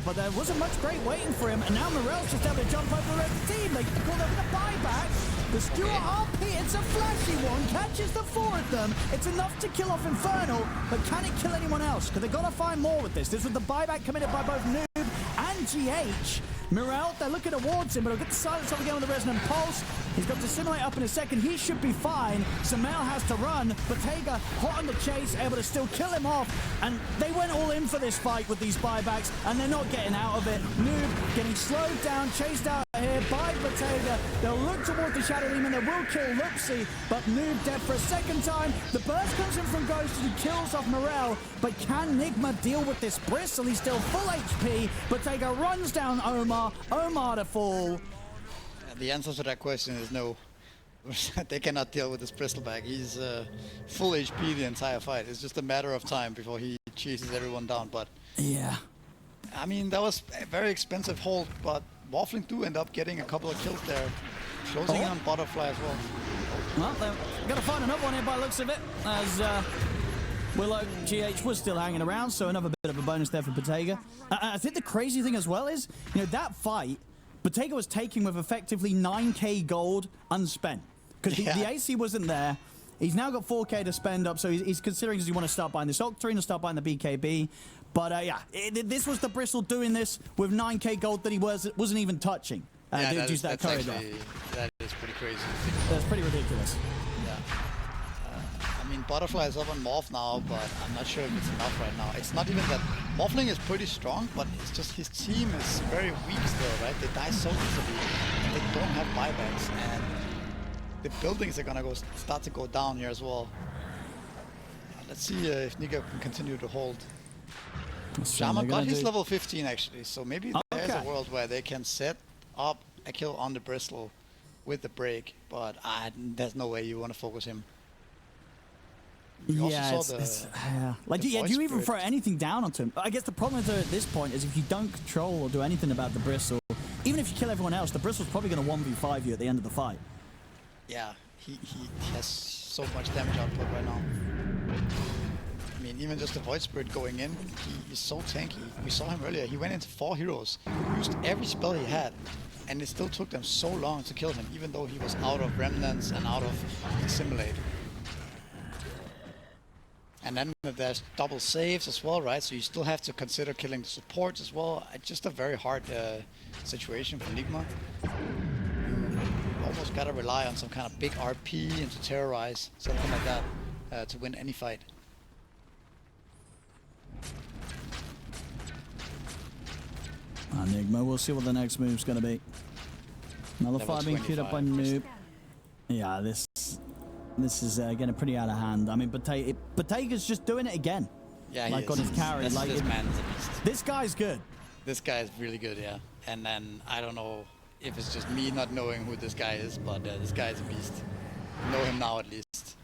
but there wasn't much great waiting for him. And now Morel's just able to jump over the rest of the team. They call over the buyback. The Stewart RP, it's a flashy one, catches the 4 of them. It's enough to kill off Infernal, but can it kill anyone else? Because they've got to find more with this. This was the buyback committed by both Noob and GH. Morel, they're looking towards him, but he'll get the silence up again with the Resonant Pulse. He's got Dissimulate up in a second. He should be fine. Samel has to run. Bottega hot on the chase, able to still kill him off. And they went all in for this fight with these buybacks, and they're not getting out of it. Noob getting slowed down, chased out here by Bottega. They'll look towards the Shadow Demon. They will kill Lupsy, but Noob dead for a second time. The burst comes in from Ghost who kills off Morel, but can Nigma deal with this Bristle? He's still full HP. Bottega runs down Omar. Omar to fall. The answer to that question is no. They cannot deal with this Bristleback. He's full HP the entire fight. It's just a matter of time before he chases everyone down. But yeah, I mean, that was a very expensive hold, but Waffling do end up getting a couple of kills there. Closing on Butterfly as well. Well, they're going to find another one here by the looks of it, as Willow GH was still hanging around, so another bit of a bonus there for Bottega. I think the crazy thing as well is, you know, that fight, Bottega was taking with effectively 9k gold unspent. Because the AC wasn't there. He's now got 4k to spend up, so he's considering, does he want to start buying this Octarine or start buying the BKB? But yeah, this was the Bristle doing this with 9k gold that he wasn't even touching. Yeah, that is pretty crazy. That's pretty ridiculous. Yeah. I mean, Butterfly is up on Morph now, but I'm not sure if it's enough right now. It's not even that... Morphling is pretty strong, but it's just his team is very weak still, right? They die so easily, and they don't have buybacks, and the buildings are gonna start to go down here as well. Let's see if Nika can continue to hold. Shaman got his level 15 actually, so maybe there's a world where they can set up a kill on the Bristle with the break, but there's no way you want to focus him. Yeah, like, do you even throw anything down onto him? I guess the problem at this point is if you don't control or do anything about the Bristle, even if you kill everyone else, the Bristle's probably going to 1v5 you at the end of the fight. Yeah, he has so much damage output right now. I mean, even just the Void Spirit going in, he is so tanky. We saw him earlier, he went into 4 heroes, used every spell he had, and it still took them so long to kill him, even though he was out of Remnants and out of Dissimulate. And then there's double saves as well, right? So you still have to consider killing the supports as well. It's just a very hard situation for Nigma. You almost gotta rely on some kind of big RP and to terrorize, something like that, to win any fight. Nigma, we'll see what the next move's going to be. Another Level fire being queued up by 25. Noob. Yeah, this is getting pretty out of hand. I mean, Botega's just doing it again. Yeah, like he on is. his carry. This, Like this man is a beast. this guy's good. This guy is really good, yeah. And then I don't know if it's just me not knowing who this guy is, but this guy is a beast. Know him now at least.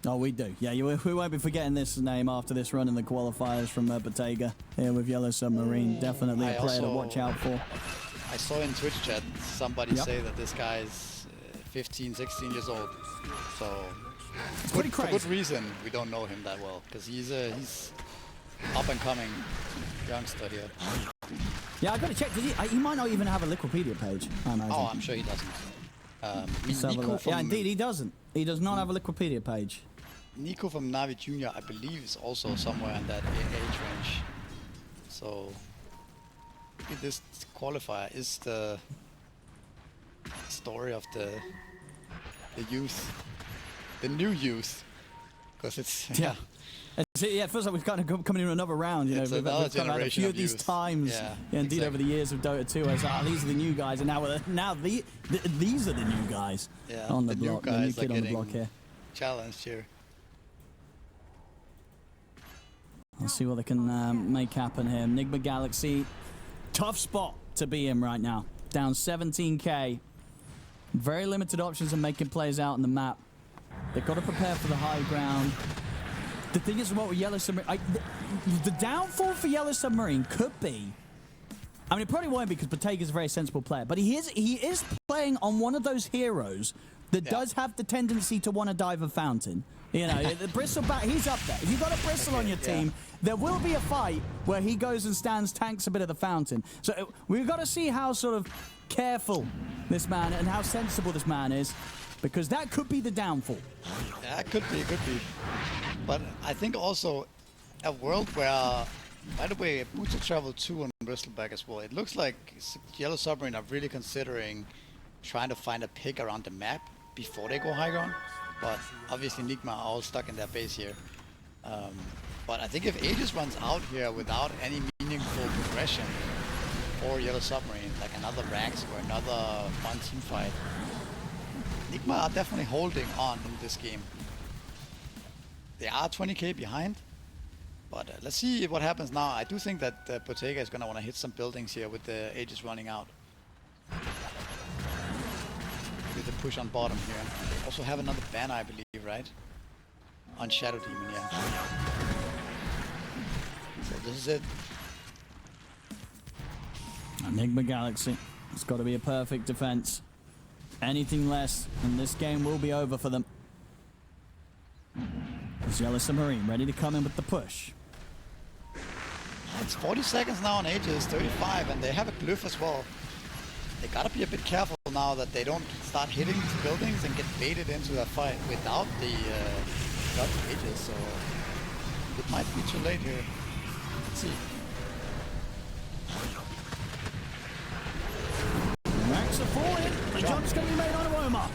Oh, we do. Yeah, we won't be forgetting this name after this run in the qualifiers from Botega here with Yellow Submarine. Definitely a player to watch out for. I saw in Twitch chat somebody say that this guy is 15, 16 years old. So It's pretty for crazy. good reason we don't know him that well, because he's up and coming youngster here. Yeah, I got to check. He might not even have a Liquipedia page. I imagine. Oh, I'm sure he doesn't. Let's have a Nico look. Yeah, from, indeed, he doesn't. He does not have a Liquipedia page. Nico from Navi Junior, I believe, is also somewhere in that age range. So this qualifier is the story of the youth, the new youth, because it's Yeah. Yeah, it feels like we've kind of coming in another round. You know, It's we've another kind of had a generation few of of these youth. times. Yeah, Indeed, exactly. over the years of Dota 2, I was like, these are the new guys, and now these are the new guys Yeah, on the the new block. The new guys are kid on the getting- block here. challenged here. Let's see what they can make happen here. Nigma Galaxy, tough spot to be in right now. Down 17k. Very limited options in making plays out on the map. They've got to prepare for the high ground. The thing is, what with Yellow Submarine, the downfall for Yellow Submarine could be. I mean, it probably won't be because Botega's a very sensible player, but he is playing on one of those heroes that does have the tendency to want to dive a fountain. You know, the Bristleback, he's up there. If you've got a Bristle on your team, there will be a fight where he goes and tanks a bit of the fountain. So we've got to see how sort of careful this man and how sensible this man is, because that could be the downfall. Yeah, it could be. But I think also a world where, by the way, Booster Travel 2 on Bristleback as well, it looks like Yellow Submarine are really considering trying to find a pick around the map before they go high ground. But obviously Nigma are all stuck in their base here. But I think if Aegis runs out here without any meaningful progression for Yellow Submarine, like another Rax or another fun team fight, Nigma are definitely holding on in this game. They are 20k behind, but let's see what happens now. I do think that Bottega is going to want to hit some buildings here with the Aegis running out. With the push on bottom here. Also have another banner, I believe, right? On Shadow Demon, yeah. So this is it. Nigma Galaxy, it's got to be a perfect defense. Anything less, and this game will be over for them. It's Yellow Submarine ready to come in with the push. It's 40 seconds now on Aegis, 35, and they have a glyph as well. They gotta be a bit careful now that they don't start hitting these buildings and get baited into that fight without the Aegis, so it might be too late here. Let's see. Rax are falling. The jump's going to be made on Omar.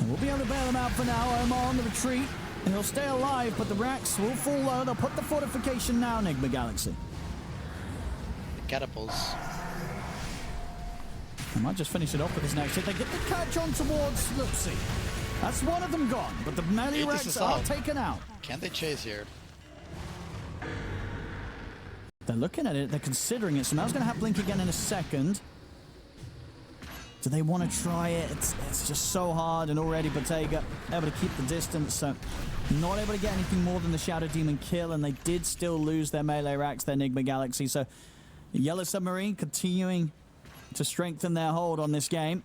And we'll be able to bail them out for now. Omar on the retreat. And he'll stay alive, but the Rax will fall low. They'll put the fortification now, Nigma Galaxy. The catapults. I might just finish it off with this next hit. They get the catch on towards Lupsi. That's one of them gone, but the melee Aegis Rax is are out. taken out. Can they chase here? They're looking at it. They're considering it. So now's going to have Blink again in a second. Do they want to try it? It's just so hard, and already Bottega able to keep the distance, so not able to get anything more than the Shadow Demon kill, and they did still lose their melee racks, their Nigma Galaxy, so Yellow Submarine continuing to strengthen their hold on this game.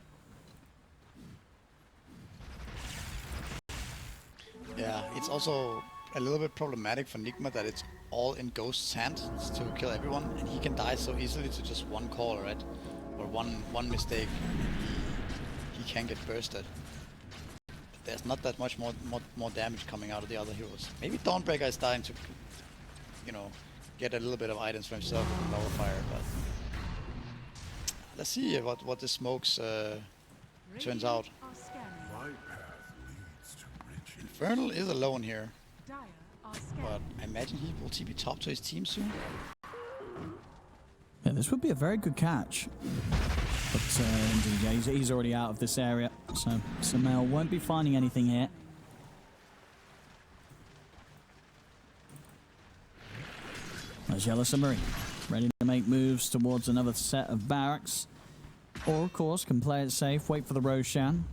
Yeah, it's also a little bit problematic for Nigma that it's all in Ghost's hands to kill everyone, and he can die so easily to just one call, right? Or one mistake, he can get bursted. But there's not that much more damage coming out of the other heroes. Maybe Dawnbreaker is starting to, you know, get a little bit of items for himself with lower fire, but let's see what the smokes turns out. Are scanning. My path leads to riches. Infernal is alone here, Dire are but scanning. I imagine he will TP top to his team soon. Yeah, this would be a very good catch. But indeed, yeah, he's already out of this area. So Sumail won't be finding anything here. There's Yellow Submarine, ready to make moves towards another set of barracks. Or, of course, can play it safe, wait for the Roshan.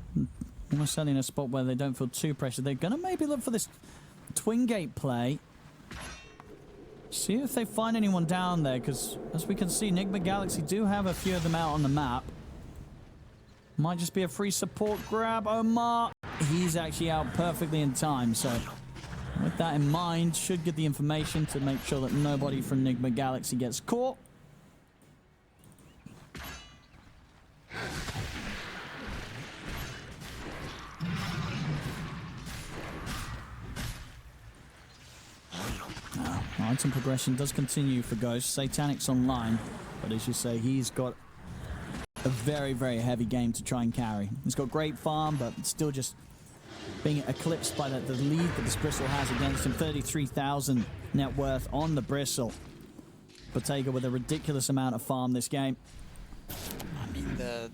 Almost certainly in a spot where they don't feel too pressured. They're going to maybe look for this twin gate play. See if they find anyone down there, because as we can see, Nigma Galaxy do have a few of them out on the map. Might just be a free support grab. Omar, he's actually out perfectly in time, so with that in mind, should get the information to make sure that nobody from Nigma Galaxy gets caught. Item progression does continue for Ghost. Satanic's online, but as you say, he's got a very, very heavy game to try and carry. He's got great farm, but still just being eclipsed by the lead that this Bristle has against him. 33,000 net worth on the Bristle. Bottega with a ridiculous amount of farm this game. I mean, the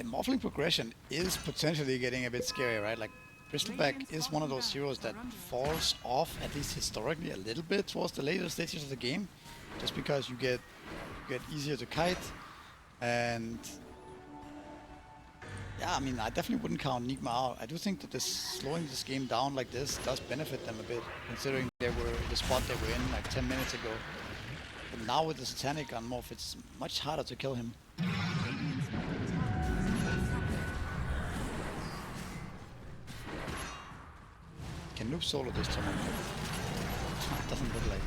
Morphling progression is potentially getting a bit scary, right? Like, Bristleback is one of those heroes that falls off, at least historically, a little bit towards the later stages of the game, just because you get easier to kite, and yeah, I mean, I definitely wouldn't count Nigma out. I do think that slowing this game down like this does benefit them a bit, considering they were the spot they were in like 10 minutes ago. But now with the Satanic on Morph, it's much harder to kill him. Can Noob solo this time? Doesn't look like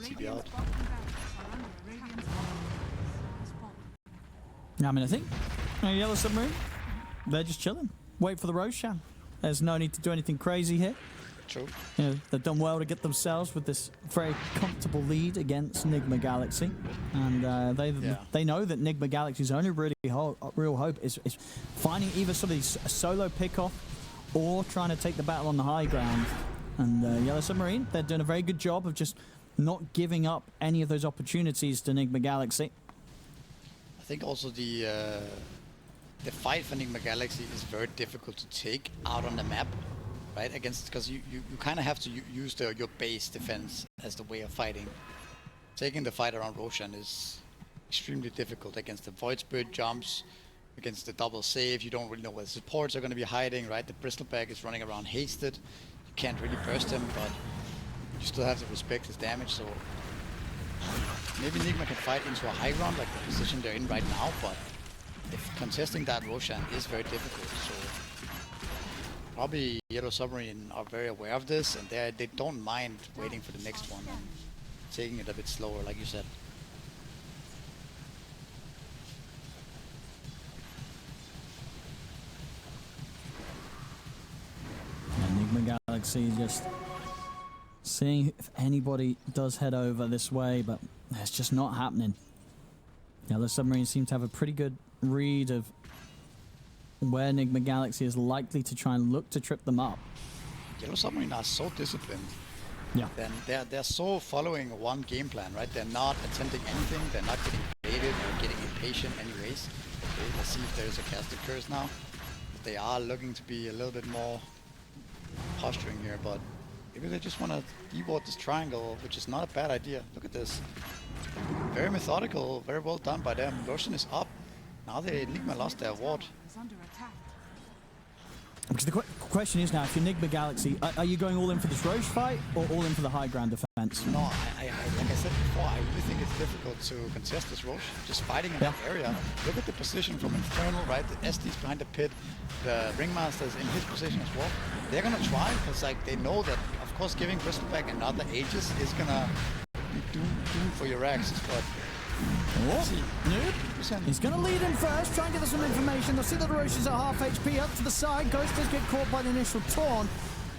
it. CB out. Yeah, I mean, I think Yellow Submarine, they're just chilling. Wait for the Roshan. There's no need to do anything crazy here. True. You know, they've done well to get themselves with this very comfortable lead against Nigma Galaxy, and they know that Nigma Galaxy's only really real hope is finding either sort of these solo pickoff or trying to take the battle on the high ground. And Yellow Submarine, they're doing a very good job of just not giving up any of those opportunities to Nigma Galaxy. I think also the fight for Nigma Galaxy is very difficult to take out on the map. Right, against, because you kind of have to use your base defense as the way of fighting. Taking the fight around Roshan is extremely difficult against the Void Spirit jumps, against the double save. You don't really know where the supports are going to be hiding, right? The Bristleback is running around hasted. You can't really burst him, but you still have to respect his damage. So maybe Nigma can fight into a high ground, like the position they're in right now, but if contesting that Roshan is very difficult. So probably Yellow Submarine are very aware of this, and they don't mind waiting for the next one and taking it a bit slower, like you said. Nigma Galaxy just seeing if anybody does head over this way, but it's just not happening. Yellow Submarine seem to have a pretty good read of where Nigma Galaxy is likely to try and look to trip them up. Yellow Submarine are so disciplined. Yeah. Then they're so following one game plan, right? They're not attempting anything. They're not getting creative or getting impatient anyways. Okay, let's see if there's a casted curse now. They are looking to be a little bit more posturing here, but maybe they just want to deward this triangle, which is not a bad idea. Look at this. Very methodical, very well done by them. Roshan is up. Now Nigma lost their ward. Because the question is now, if you're Nigma Galaxy, are you going all in for this Roche fight or all in for the high ground defense? No, like I said before, I really think it's difficult to contest this Roche. Just fighting in that area. Look at the position from Infernal, right? The SD's behind the pit, the Ringmaster's in his position as well. They're gonna try, because like they know that, of course, giving Bristleback another Aegis is gonna be doomed for your axes, but Noob, he's going to lead in first, try and get us some information. They'll see that the Roche is at half HP up to the side. Ghost does get caught by the initial taunt.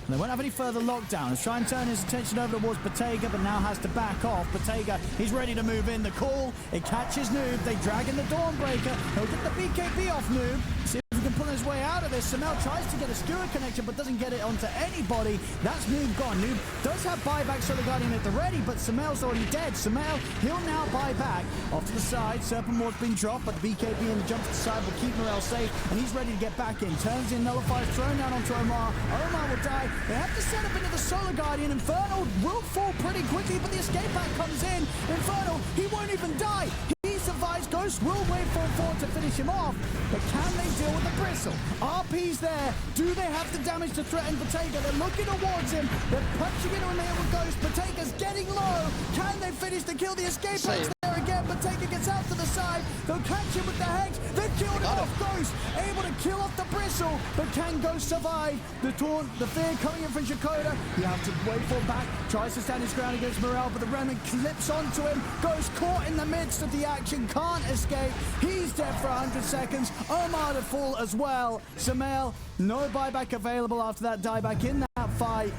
And they won't have any further lockdown. He'll try and turn his attention over towards Bottega, but now has to back off. Bottega, he's ready to move in. The call, it catches Noob. They drag in the Dawnbreaker. He'll get the BKB off Noob. See if he can pull his way out of this. Samel tries to get a skewer connection, but doesn't get it onto anybody. That's Noob gone. Noob does have buyback Solar Guardian at the ready, but Samel's already dead. Samel, he'll now buy back. Off to the side, Serpent Ward's been dropped, but the BKB and the jump to the side will keep Morel safe, and he's ready to get back in. Turns in, nullifies, thrown down onto Omar. Omar will die. They have to set up into the Solar Guardian. Infernal will fall pretty quickly, but the escape pack comes in. Infernal, he won't even die. He survives. Ghost will wait for Ford to finish him off, but can they deal with the bristle? RP's there. Do they have the damage to threaten Bottega? They're looking towards him. They're punching into him here with Ghost. Bottega's getting low. Can they finish the kill? The escape pack's there again. Bottega gets out to the side. They'll catch him with the hex. They've killed him off. Ghost able to kill off the bristle, but can Ghost survive? The taunt, the fear coming in from Shakota. You have to wait for back. Tries to stand his ground against Morel, but the remnant clips onto him. Ghost caught in the midst of the action. Can't escape. He's dead for 100 seconds. Omar to fall as well. Samel, no buyback available after that dieback in that fight.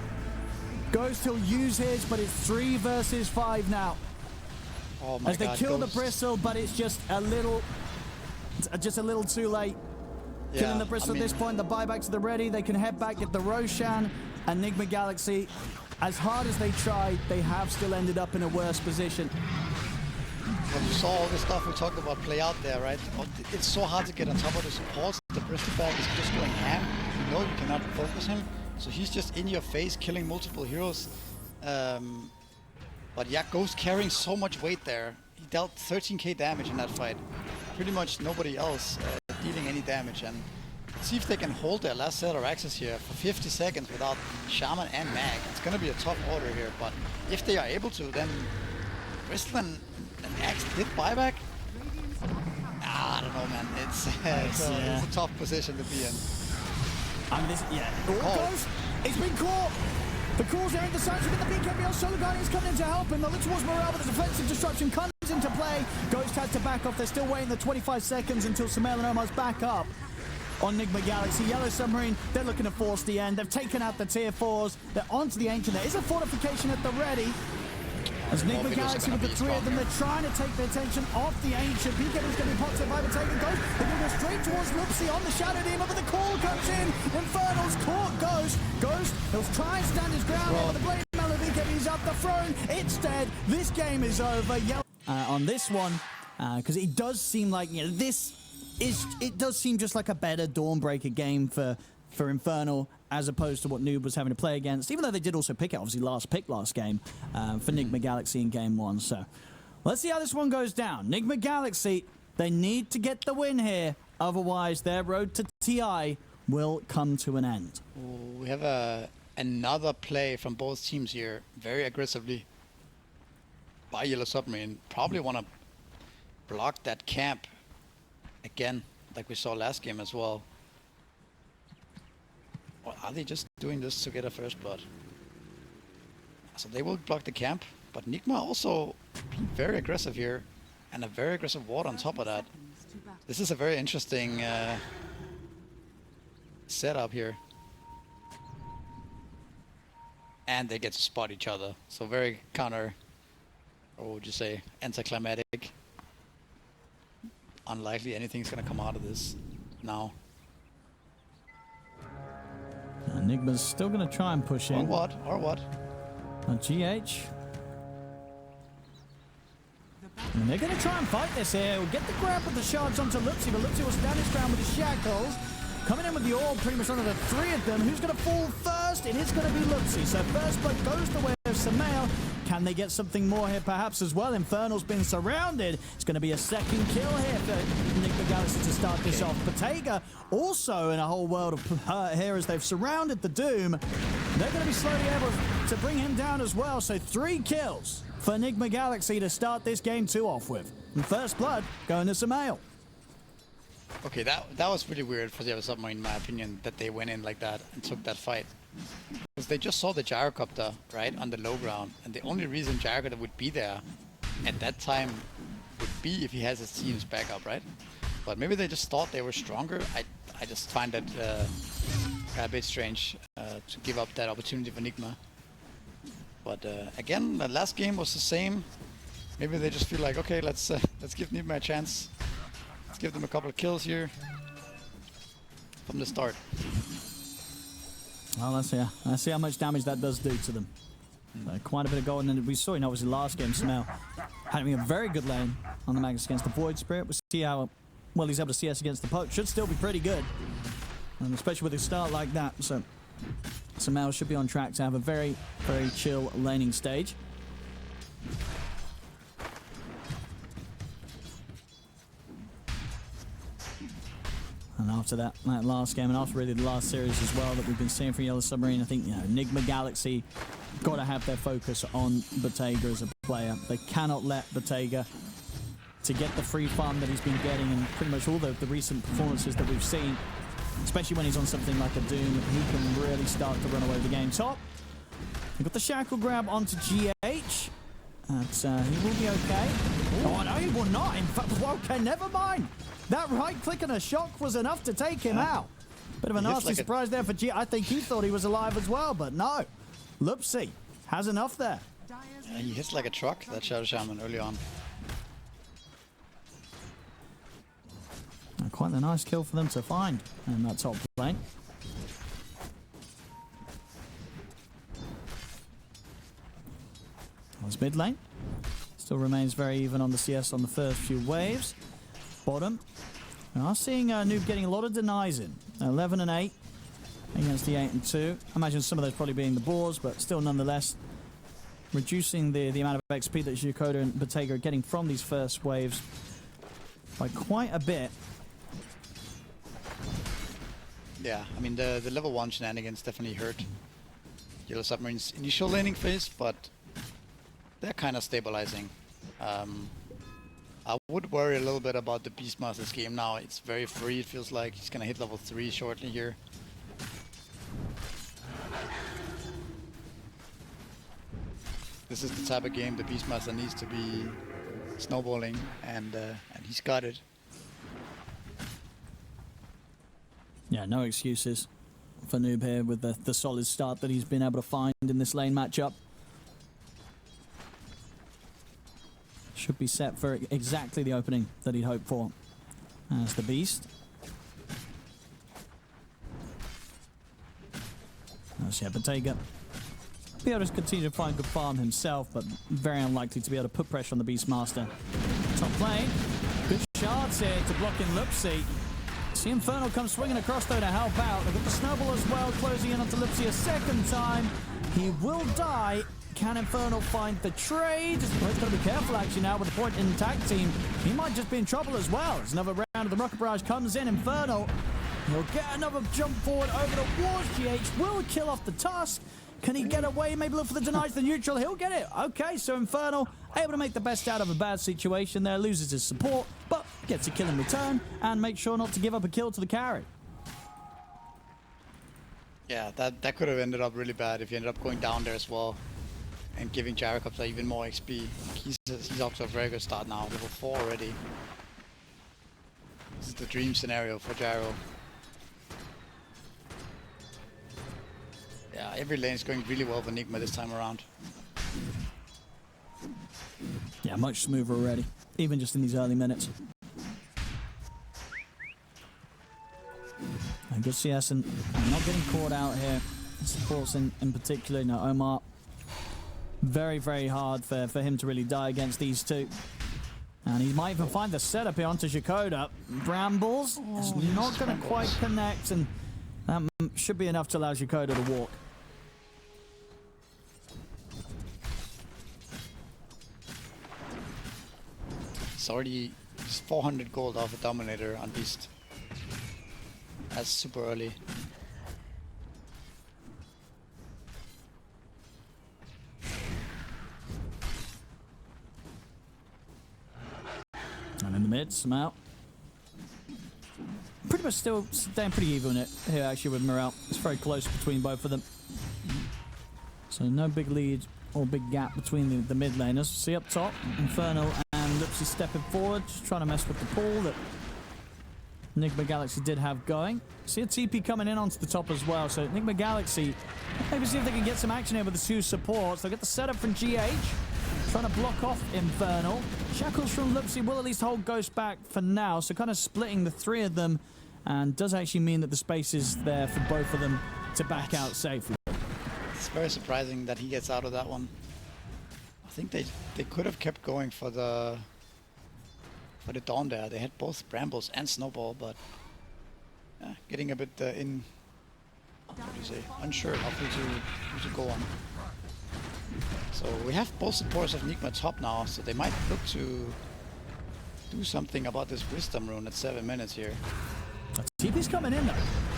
Ghost, he'll use his, but it's 3 versus 5 now. Oh my As they God, kill Ghost. the bristle, but it's just a little too late. Yeah, Killing the bristle I mean, at this point. The buybacks to the ready. They can head back, get the Roshan and Nigma Galaxy. As hard as they tried, they have still ended up in a worse position. when you saw all the stuff we talked about play out there, right? It's so hard to get on top of the supports. The Bristol bag is just going ham. You know you cannot focus him, so he's just in your face, killing multiple heroes. But yeah, Ghost carrying so much weight there. He dealt 13k damage in that fight. Pretty much nobody else dealing any damage. And see if they can hold their last set of access here for 50 seconds without Shaman and Mag. It's going to be a tough order here, but if they are able to, then Bristol and Axe did buyback. I don't know, man. It's a tough position to be in. I mean, Ghost, it's been caught. The calls there in the sides with the BKBL. Solar Guardians coming in to help him. They look towards Morel, but the defensive disruption comes into play. Ghost has to back off. They're still waiting the 25 seconds until Samel and Omar's back up on Nigma Galaxy. Yellow Submarine, they're looking to force the end. They've taken out the tier 4s. They're onto the Ancient. There is a fortification at the ready. As Nigma Galaxy with the 3 of them, they're trying to take the attention off the Ancient. BKB's going to be popped up by the taking Ghost. They're going to go straight towards Lupsi on the Shadow Demon, but the call comes in. Infernal's caught Ghost. Ghost, he'll try and stand his ground here, but the Blade Melon BKB's up the throne. It's dead. This game is over. Yellow on this one, because it does seem like, you know, it does seem just like a better Dawnbreaker game for Infernal as opposed to what Noob was having to play against, even though they did also pick it, obviously last game for Nigma Galaxy in game 1. So let's see how this one goes down. Nigma Galaxy, they need to get the win here, otherwise their road to TI will come to an end. Ooh, we have another play from both teams here, very aggressively by Yellow Submarine. Probably want to block that camp again, like we saw last game as well. Or are they just doing this to get a first blood? So they will block the camp, but Nigma also being very aggressive here, and a very aggressive ward on top of that. This is a very interesting setup here. And they get to spot each other, so very counter, or what would you say, anticlimactic. Unlikely anything's gonna come out of this now. Nigma's still going to try and push in. Or what? GH. And they're going to try and fight this here. We'll get the grab with the shards onto Lupsi, but Lupsi will stand his ground with the shackles. Coming in with the orb, pretty much under the 3 of them. Who's going to fall first? It is going to be Lupsi. So first blood goes the way of Samel. Can they get something more here perhaps as well? Infernal's been surrounded. It's going to be a second kill here for Nigma Galaxy to start this off. Bottega also in a whole world of hurt here as they've surrounded the Doom. They're going to be slowly able to bring him down as well. So 3 kills for Nigma Galaxy to start this game 2 off with. And first blood going to Samel. Okay, that was really weird for the Yellow Submarine, in my opinion, that they went in like that and took that fight. Because they just saw the gyrocopter, right, on the low ground, and the only reason gyrocopter would be there at that time would be if he has his team's backup, right? But maybe they just thought they were stronger. I just find that a bit strange to give up that opportunity for Nigma. But again, the last game was the same. Maybe they just feel like, okay, let's give Nigma a chance. Let's give them a couple of kills here. from the start. Well, let's see how much damage that does do to them. Quite a bit of gold, and we saw in obviously last game Smell having a very good lane on the Magnus against the Void Spirit. We'll see how well he's able to CS against the Poke. Should still be pretty good, and especially with a start like that. So Smell should be on track to have a very, very chill laning stage. And after that last game, and after really the last series as well that we've been seeing from Yellow Submarine, I think, you know, Nigma Galaxy got to have their focus on Bottega as a player. They cannot let Bottega to get the free farm that he's been getting in pretty much all the recent performances that we've seen, especially when he's on something like a Doom. He can really start to run away with the game. Top, we got the shackle grab onto GH. He will be okay. Oh, no, he will not. In fact, okay, never mind. That right click and a shock was enough to take him out. Bit of a nasty surprise there for G. I think he thought he was alive as well, but no. Lupsi has enough there. He hits like a truck, that Shadow Shaman, early on. Quite a nice kill for them to find in that top lane. His mid lane still remains very even on the CS on the first few waves. Bottom, we are seeing Noob getting a lot of denies in. 11 and 8 against the 8 and 2. I imagine some of those probably being the boars, but still nonetheless reducing the amount of XP that Yukoda and Bottega are getting from these first waves by quite a bit. Yeah, I mean the level 1 shenanigans definitely hurt Yellow Submarine's initial laning phase, but they're kind of stabilizing. I would worry a little bit about the Beastmaster's game now. It's very free. It feels like he's gonna hit level 3 shortly here. This is the type of game the Beastmaster needs to be snowballing, and he's got it. Yeah, no excuses for Noob here with the solid start that he's been able to find in this lane matchup. Should be set for exactly the opening that he'd hoped for as the Beast. Yeah, Bottega be able to continue to find good farm himself, but very unlikely to be able to put pressure on the Beastmaster. Top lane, good shards here to block in Lupsi. See Infernal come swinging across though to help out. They've got the snowball as well, closing in onto Lupsi a second time. He will die. Can Infernal find the trade? Well, he's got to be careful actually now with the point in the tag team. He might just be in trouble as well. As another round of the Rocket Barrage comes in, Infernal, he'll get another jump forward over towards GH. Will kill off the Tusk. Can he get away? Maybe look for the deny to the neutral. He'll get it. Okay, so Infernal able to make the best out of a bad situation there. Loses his support, but gets a kill in return and makes sure not to give up a kill to the carry. Yeah, that could have ended up really bad if he ended up going down there as well and giving Gyrocopter even more XP. He's off to a very good start now, level 4 already. This is the dream scenario for Gyro. Yeah, every lane is going really well for Nigma this time around. Yeah, much smoother already, even just in these early minutes. And good CS and not getting caught out here. Supports in particular, you know, Omar. Very, very hard for him to really die against these two. And he might even find the setup here onto Yukoda. Brambles is not going to quite connect, and that should be enough to allow Yukoda to walk. It's already 400 gold off a Dominator on Beast. That's super early. And in the mid, some out. Pretty much still staying pretty even here actually with Morale. It's very close between both of them. So no big lead or big gap between the mid laners. See up top, Infernal and Lupsi stepping forward, just trying to mess with the pool that Nigma Galaxy did have going. See a TP coming in onto the top as well. So Nigma Galaxy, maybe see if they can get some action here with the two supports. They'll get the setup from GH. Trying to block off Infernal. Shackles from Lupsi will at least hold Ghost back for now. So kind of splitting the three of them and does actually mean that the space is there for both of them to back out safely. It's very surprising that he gets out of that one. I think they could have kept going for the Dawn there. They had both Brambles and Snowball, but getting a bit unsure of who to go on. So we have both supporters of Nigma top now, so they might look to do something about this Wisdom Rune at 7 minutes here. TP's coming in though.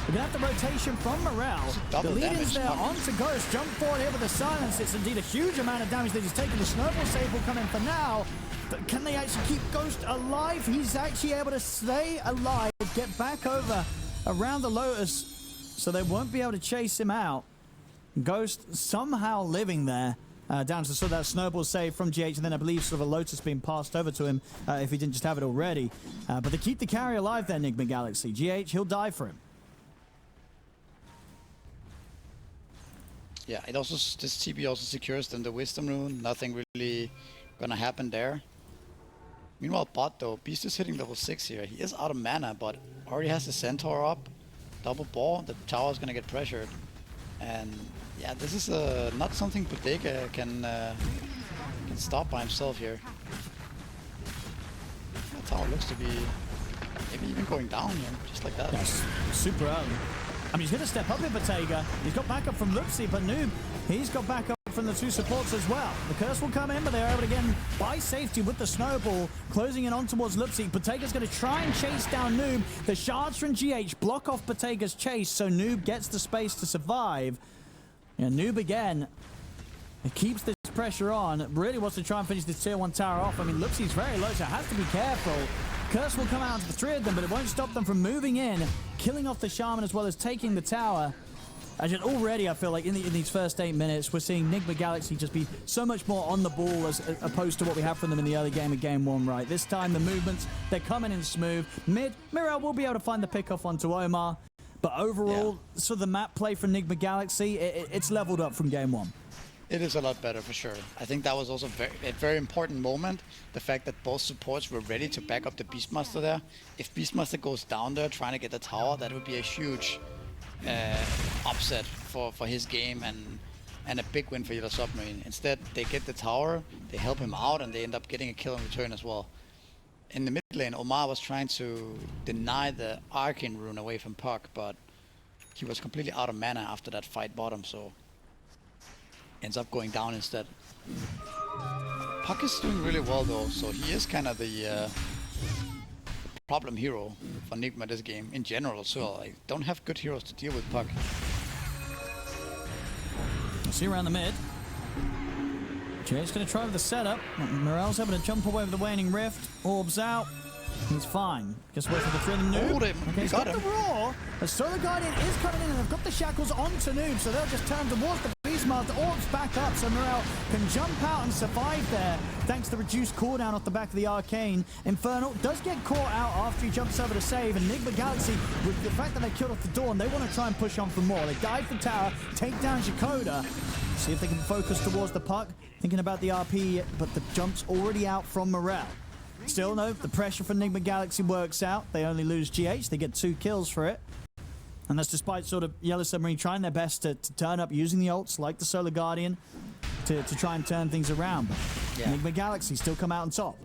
We're going to have the rotation from Morel. The lead is there onto Ghost. Jump forward here with the silence. It's indeed a huge amount of damage that he's taken. The Snowball save will come in for now. But can they actually keep Ghost alive? He's actually able to stay alive, get back over around the Lotus, so they won't be able to chase him out. Ghost somehow living there. Down to sort of that Snowball save from GH, and then I believe sort of a Lotus being passed over to him if he didn't just have it already. But they keep the carry alive there, Nigma Galaxy. GH, he'll die for him. Yeah, it also, this TP also secures them the Wisdom Rune. Nothing really gonna happen there. Meanwhile, bot though, Beast is hitting level 6 here. He is out of mana, but already has the Centaur up. Double ball, the tower is gonna get pressured. And yeah, this is not something Bodega can stop by himself here. That tower looks to be maybe even going down here, just like that. Yes, super early. I mean, he's going to step up in Bottega. He's got backup from Lupsi, but Noob, he's got backup from the two supports as well. The curse will come in, but they're able to again buy safety with the Snowball, closing in on towards Lupsi. Bottega's going to try and chase down Noob. The shards from GH block off Bottega's chase, so Noob gets the space to survive. And Noob again, it keeps this pressure on. Really wants to try and finish this tier 1 tower off. I mean, Lupsi's very low, so has to be careful. Curse will come out to the three of them, but it won't stop them from moving in, killing off the Shaman as well as taking the tower. And just already, I feel like in these first 8 minutes, we're seeing Nigma Galaxy just be so much more on the ball as opposed to what we have from them in the early game of Game 1, right? This time, the movements, they're coming in smooth. Mid, Mirel will be able to find the pickoff onto Omar. But overall, so the map play from Nigma Galaxy, it's leveled up from Game 1. It is a lot better for sure. I think that was also a very important moment. The fact that both supports were ready to back up the Beastmaster there. If Beastmaster goes down there trying to get the tower, that would be a huge upset for his game and a big win for Yellow Submarine. Instead, they get the tower, they help him out, and they end up getting a kill in return as well. In the mid lane, Omar was trying to deny the Arcane Rune away from Puck, but he was completely out of mana after that fight bottom, so ends up going down instead. Puck is doing really well though, so he is kind of the problem hero for Nigma this game in general as well. I don't have good heroes to deal with Puck. See around the mid. Jay's going to try with the setup. Morel's able to jump away with the Waning Rift. Orbs out. He's fine. Just wait for the thrill Noob. Hold him. Okay, he's got the Roar. The Solar Guardian is coming in and they've got the shackles onto Noob, so they'll just turn towards the Beastmaster. Orbs back up, so Morel can jump out and survive there thanks to the reduced cooldown off the back of the Arcane. Infernal does get caught out after he jumps over to save, and Nigma Galaxy, with the fact that they killed off the Dawn, they want to try and push on for more. They dive for tower, take down Jakoda, see if they can focus towards the Puck. Thinking about the RP, but the jump's already out from Morel. Still, no, the pressure for Nigma Galaxy works out. They only lose GH. They get 2 kills for it. And that's despite sort of Yellow Submarine trying their best to turn up using the ults like the Solar Guardian to try and turn things around. But yeah, Nigma Galaxy still come out on top.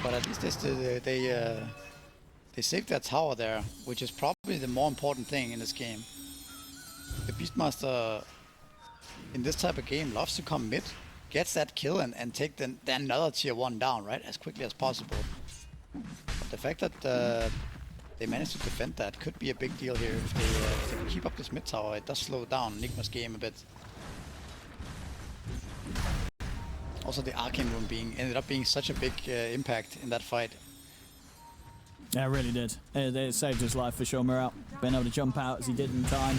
But at least they saved that tower there, which is probably the more important thing in this game. The Beastmaster in this type of game loves to come mid, gets that kill and take the another tier 1 down, right, as quickly as possible. But the fact that they managed to defend that could be a big deal here. If they can keep up this mid tower, it does slow down Nigma's game a bit. Also, the Arcane Rune ended up being such a big impact in that fight. Yeah, it really did. It saved his life for sure. Morel being able to jump out as he did in time.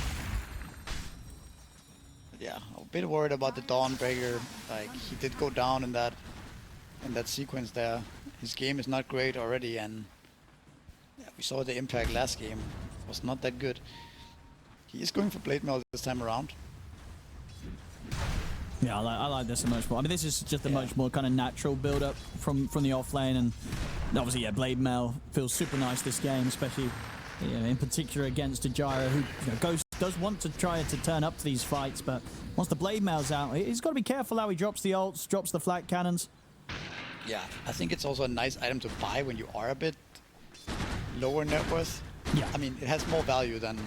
Yeah, a bit worried about the Dawnbreaker. Like, he did go down in that sequence there. His game is not great already, and yeah, we saw the impact last game. It was not that good. He is going for Blade Mail this time around. Yeah, I like this much more. I mean, this is just a much more kind of natural build-up from the off lane, and obviously, yeah, Blade Mail feels super nice this game, especially in particular against a Gyro who Ghost does want to try to turn up to these fights, but once the Blade Mail's out, he's got to be careful how he drops the ults, drops the flat cannons. Yeah, I think it's also a nice item to buy when you are a bit lower net worth. Yeah. I mean, it has more value than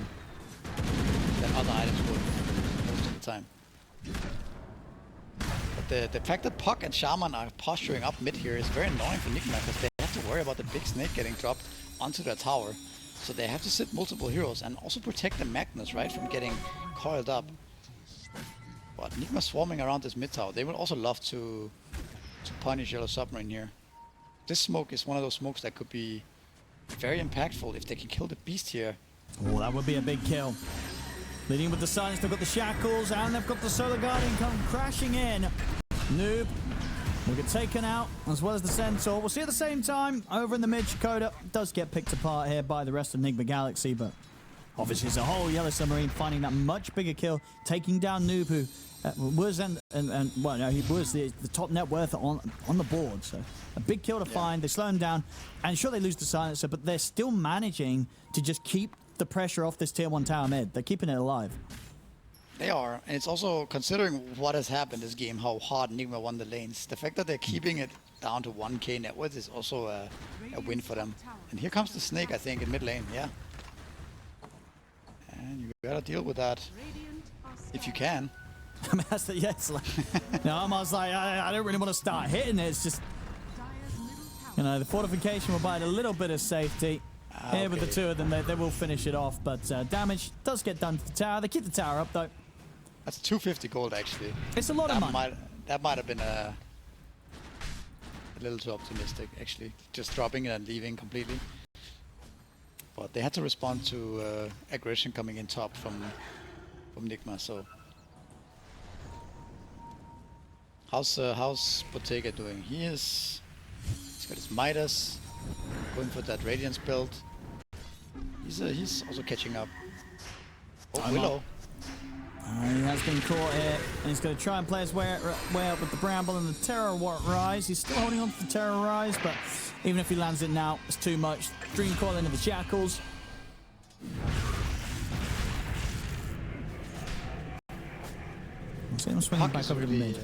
other items would most of the time. But the fact that Puck and Shaman are posturing up mid here is very annoying for Nigma, because they have to worry about the big snake getting dropped onto their tower. So they have to sit multiple heroes and also protect the Magnus, right, from getting coiled up. But Nigma swarming around this mid tower. They would also love to punish Yellow Submarine here. This smoke is one of those smokes that could be very impactful if they can kill the beast here. Oh, that would be a big kill. Leading with the silence, they've got the shackles, and they've got the Solar Guardian come crashing in. Noob will get taken out, as well as the Centaur. We'll see at the same time, over in the mid, Shikoda does get picked apart here by the rest of Nigma Galaxy, but obviously as a whole, Yellow Submarine finding that much bigger kill, taking down Noob, who was well, no, he was the top net worth on the board, so a big kill to find. They slow him down, and sure they lose the silencer, but they're still managing to just keep the pressure off this tier 1 tower mid. They're keeping it alive. They are, and it's also, considering what has happened this game, how hard Nigma won the lanes, the fact that they're keeping it down to 1k net worth is also a win for them. And here comes the snake, I think, in mid lane, yeah. And you gotta deal with that if you can. I mean, that's the, yeah, it's like, I'm almost like, I don't really want to start hitting it. It's just, the fortification will provide a little bit of safety. Here with the two of them, they will finish it off, but damage does get done to the tower. They keep the tower up, though. That's 250 gold, actually. It's a lot of money. That might have been a little too optimistic, actually. Just dropping it and leaving completely. But they had to respond to aggression coming in top from Nigma, so... How's Bottega doing? He's got his Midas, going for that Radiance build. He's also catching up. Oh, Willow. He has been caught here, and he's going to try and play his way up with the Bramble and the Terror Rise. He's still holding on to the Terror Rise, but even if he lands it now, it's too much. Dream Coil into the Shackles. See him swinging back over the mid.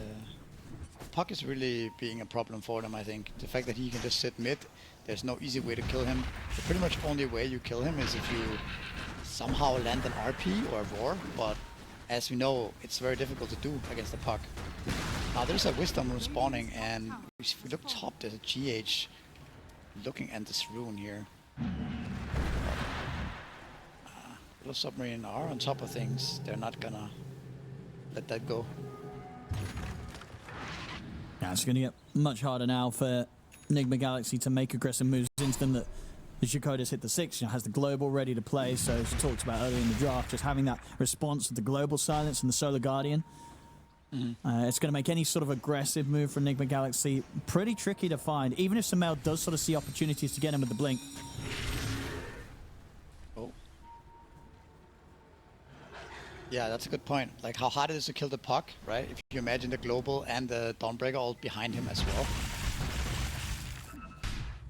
Puck is really being a problem for them, I think. The fact that he can just sit mid, there's no easy way to kill him. The pretty much only way you kill him is if you somehow land an RP or a Roar, but as we know, it's very difficult to do against the Puck. Now there's a Wisdom Rune spawning, and if we look top, there's a GH looking at this rune here. Little Submarine are on top of things. They're not gonna let that go. Yeah, it's going to get much harder now for Nigma Galaxy to make aggressive moves into them. That the Shikoda's hit the 6, has the global ready to play, so as talked about earlier in the draft, just having that response to the global silence and the Solar Guardian. It's going to make any sort of aggressive move from Nigma Galaxy pretty tricky to find, even if Sumail does sort of see opportunities to get him with the blink. Oh. Yeah, that's a good point. Like, how hard it is to kill the Puck, right? If you imagine the global and the Dawnbreaker all behind him as well.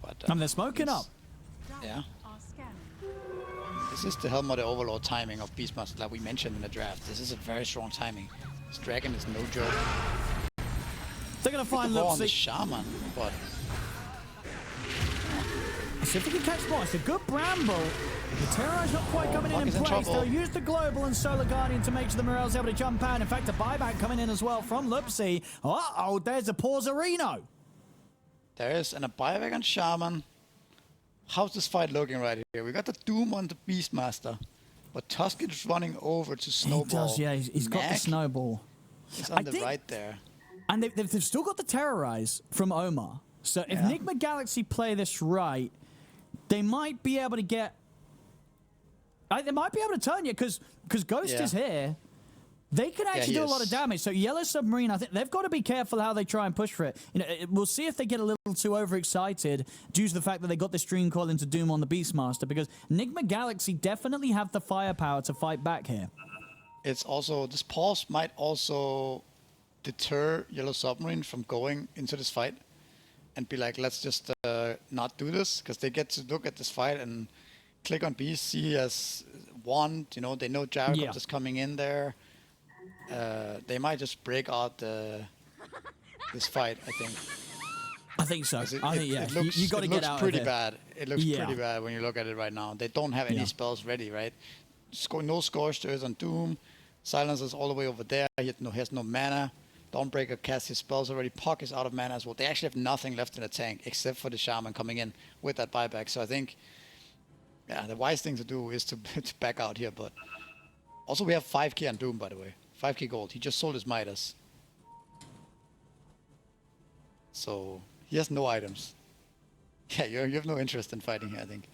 But, I mean, they're smoking up. Yeah. This is the Helm of the Overlord timing of Beastmaster, like we mentioned in the draft. This is a very strong timing. This dragon is no joke. They're going to find on the Lupsi. Shaman, but... See if we can catch more. It's a good Bramble. The Terrorize not quite coming in place. They'll use the Global and Solar Guardian to make sure the Morel's able to jump out. In fact, a buyback coming in as well from Lupsi. Uh-oh, there's a Pauzerino. There is, and a buyback on Shaman. How's this fight looking right here? We got the Doom on the Beastmaster, but Tusk is running over to Snowball. He does, yeah. He's got the Snowball. He's on the right there. And they've still got the Terrorize from Omar. So if Nigma Galaxy play this right, they might be able to get... they might be able to turn you, because Ghost is here. They can actually do a lot of damage. So Yellow Submarine, I think they've got to be careful how they try and push for it. We'll see if they get a little too overexcited due to the fact that they got this Dream Coil into Doom on the Beastmaster, because Nigma Galaxy definitely have the firepower to fight back here. It's also, this pause might also deter Yellow Submarine from going into this fight and be like, let's just not do this, because they get to look at this fight and click on Beast, see he has wand, you know, they know Jericho is coming in there. They might just break out this fight, I think. I think so. I think, yeah. It looks, you got to get out of it. Bad. It looks pretty bad when you look at it right now. They don't have any spells ready, right? No Scorched Earth on Doom. Silencer's all the way over there. He has no mana. Dawnbreaker casts his spells already. Puck is out of mana as well. They actually have nothing left in the tank except for the Shaman coming in with that buyback. So I think, yeah, the wise thing to do is to back out here. But also we have 5k on Doom, by the way. 5k gold. He just sold his Midas. So he has no items. Yeah, you have no interest in fighting here, I think.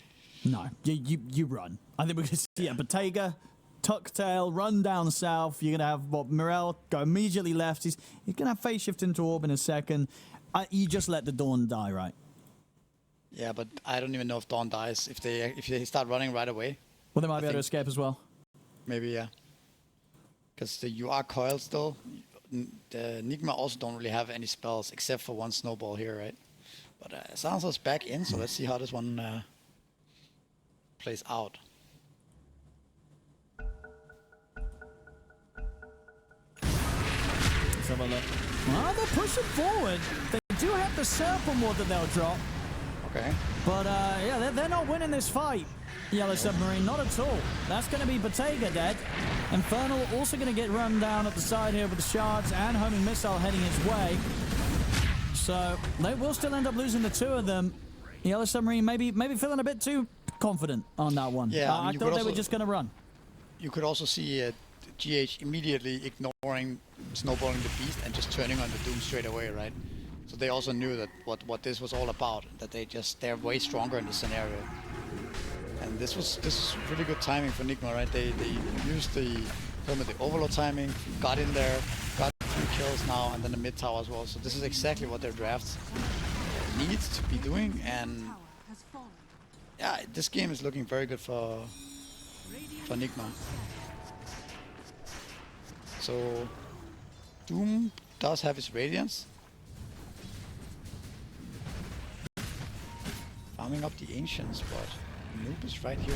No, you run. I think we're going to see Bottega, Tucktail, run down south. You're going to have Morel go immediately left. He's going to have phase shift into Orb in a second. You just let the Dawn die, right? Yeah, but I don't even know if Dawn dies if they start running right away. Well, they might be able to escape as well. Maybe, yeah. Because you are coiled still. The Nigma also don't really have any spells except for one snowball here, right? But Silencer's back in, so let's see how this one plays out. Let's have a look. Well, they're pushing forward. They do have the Serpent Ward that they'll drop. Okay. But, yeah, they're not winning this fight. Yellow Submarine, not at all. That's going to be Bottega dead. Infernal also going to get run down at the side here with the shards and homing missile heading his way. So they will still end up losing the two of them. Yellow Submarine maybe feeling a bit too confident on that one. Yeah, I thought they were just going to run. You could also see GH immediately ignoring snowballing the Beast and just turning on the Doom straight away, right? So they also knew that what this was all about, that they're way stronger in this scenario. And this is really good timing for Nigma, right? They used the Overload timing, got in there, got 3 kills now, and then the mid tower as well. So this is exactly what their draft needs to be doing. And yeah, this game is looking very good for Nigma. So Doom does have his Radiance. Farming up the Ancients, but Noob is right here.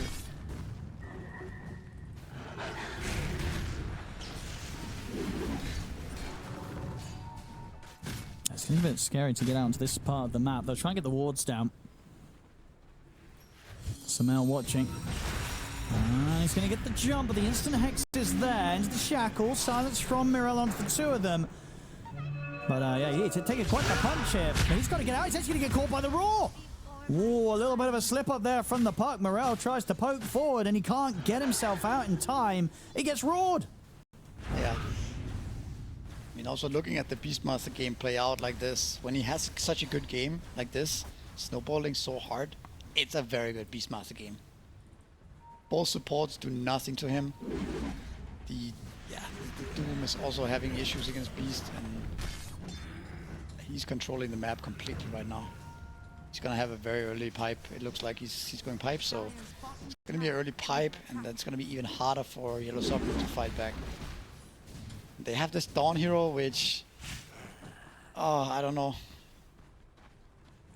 It's going to be a bit scary to get out into this part of the map. They'll try and get the wards down. Samel watching. He's going to get the jump, but the instant hex is there. Into the shackle. Silence from Mirel onto the two of them. But yeah, he needs to take quite the punch here. He's got to get out. He's actually going to get caught by the Roar. Whoa, a little bit of a slip up there from the puck. Morel tries to poke forward and he can't get himself out in time. He gets roared. Yeah. I mean, also looking at the Beastmaster game play out like this, when he has such a good game like this, snowballing so hard, it's a very good Beastmaster game. Both supports do nothing to him. The Doom is also having issues against Beast, and he's controlling the map completely right now. He's gonna have a very early pipe. It looks like he's going pipe, so it's gonna be an early pipe, and that's gonna be even harder for Yellow Submarine to fight back. They have this Dawn hero, which I don't know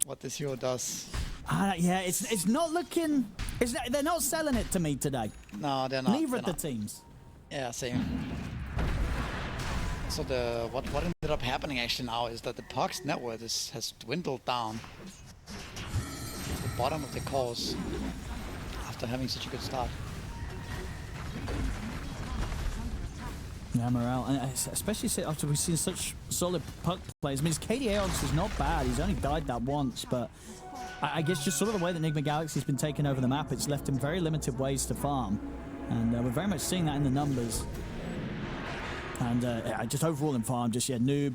what this hero does. Yeah, it's not looking. They're not selling it to me today. No, they're not. Neither of the teams. Yeah, same. So what ended up happening actually now is that the puck's net worth has dwindled down. The bottom of the course after having such a good start. Yeah, Morel, and especially after we've seen such solid puck plays. I mean, his KDA odds is not bad. He's only died that once, but I guess just sort of the way that Nigma Galaxy's been taking over the map, it's left him very limited ways to farm. And we're very much seeing that in the numbers. And just overall in farm, just, noob.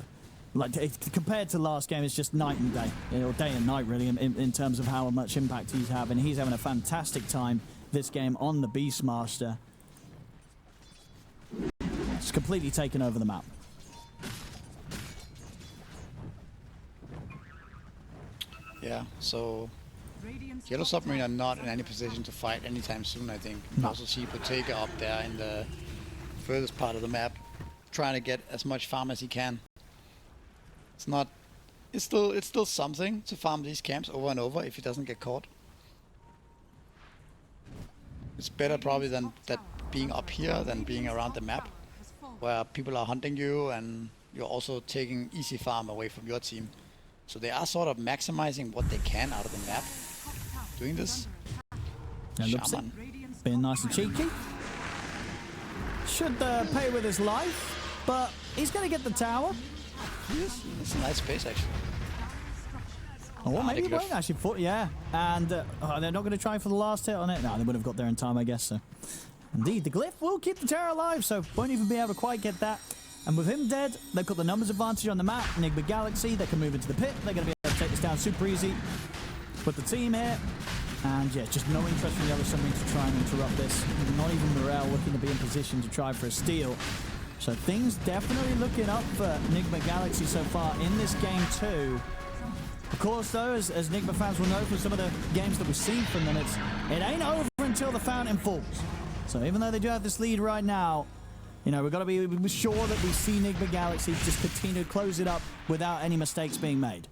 Like, compared to last game, it's just night and day. Or day and night, really, in terms of how much impact he's having. He's having a fantastic time this game on the Beastmaster. It's completely taken over the map. Yeah, so Yellow Submarine are not in any position to fight anytime soon, I think. You also see Bottega up there in the furthest part of the map, trying to get as much farm as he can. It's not. It's still something to farm these camps over and over if he doesn't get caught. It's better probably than that being up here than being around the map, where people are hunting you and you're also taking easy farm away from your team. So they are sort of maximizing what they can out of the map doing this. Yeah, looks Shaman. being nice and cheeky. Should pay with his life, but he's going to get the tower. Yes, it's a nice space actually. Oh, well, maybe he Glyph. won't actually. Yeah, and they're not going to try for the last hit on it. No, they would have got there in time, I guess. So, indeed, the glyph will keep the tower alive, so won't even be able to quite get that. And with him dead, they've got the numbers advantage on the map. Nigma Galaxy, they can move into the pit. They're going to be able to take this down super easy. Put the team here. And yeah, just no interest from the other Submarine to try and interrupt this. Not even Morel looking to be in position to try for a steal. So things definitely looking up for Nigma Galaxy so far in this game too. Of course though, as Nigma fans will know from some of the games that we've seen from them, it ain't over until the fountain falls. So even though they do have this lead right now, you know, we've got to be sure that we see Nigma Galaxy just continue to close it up without any mistakes being made.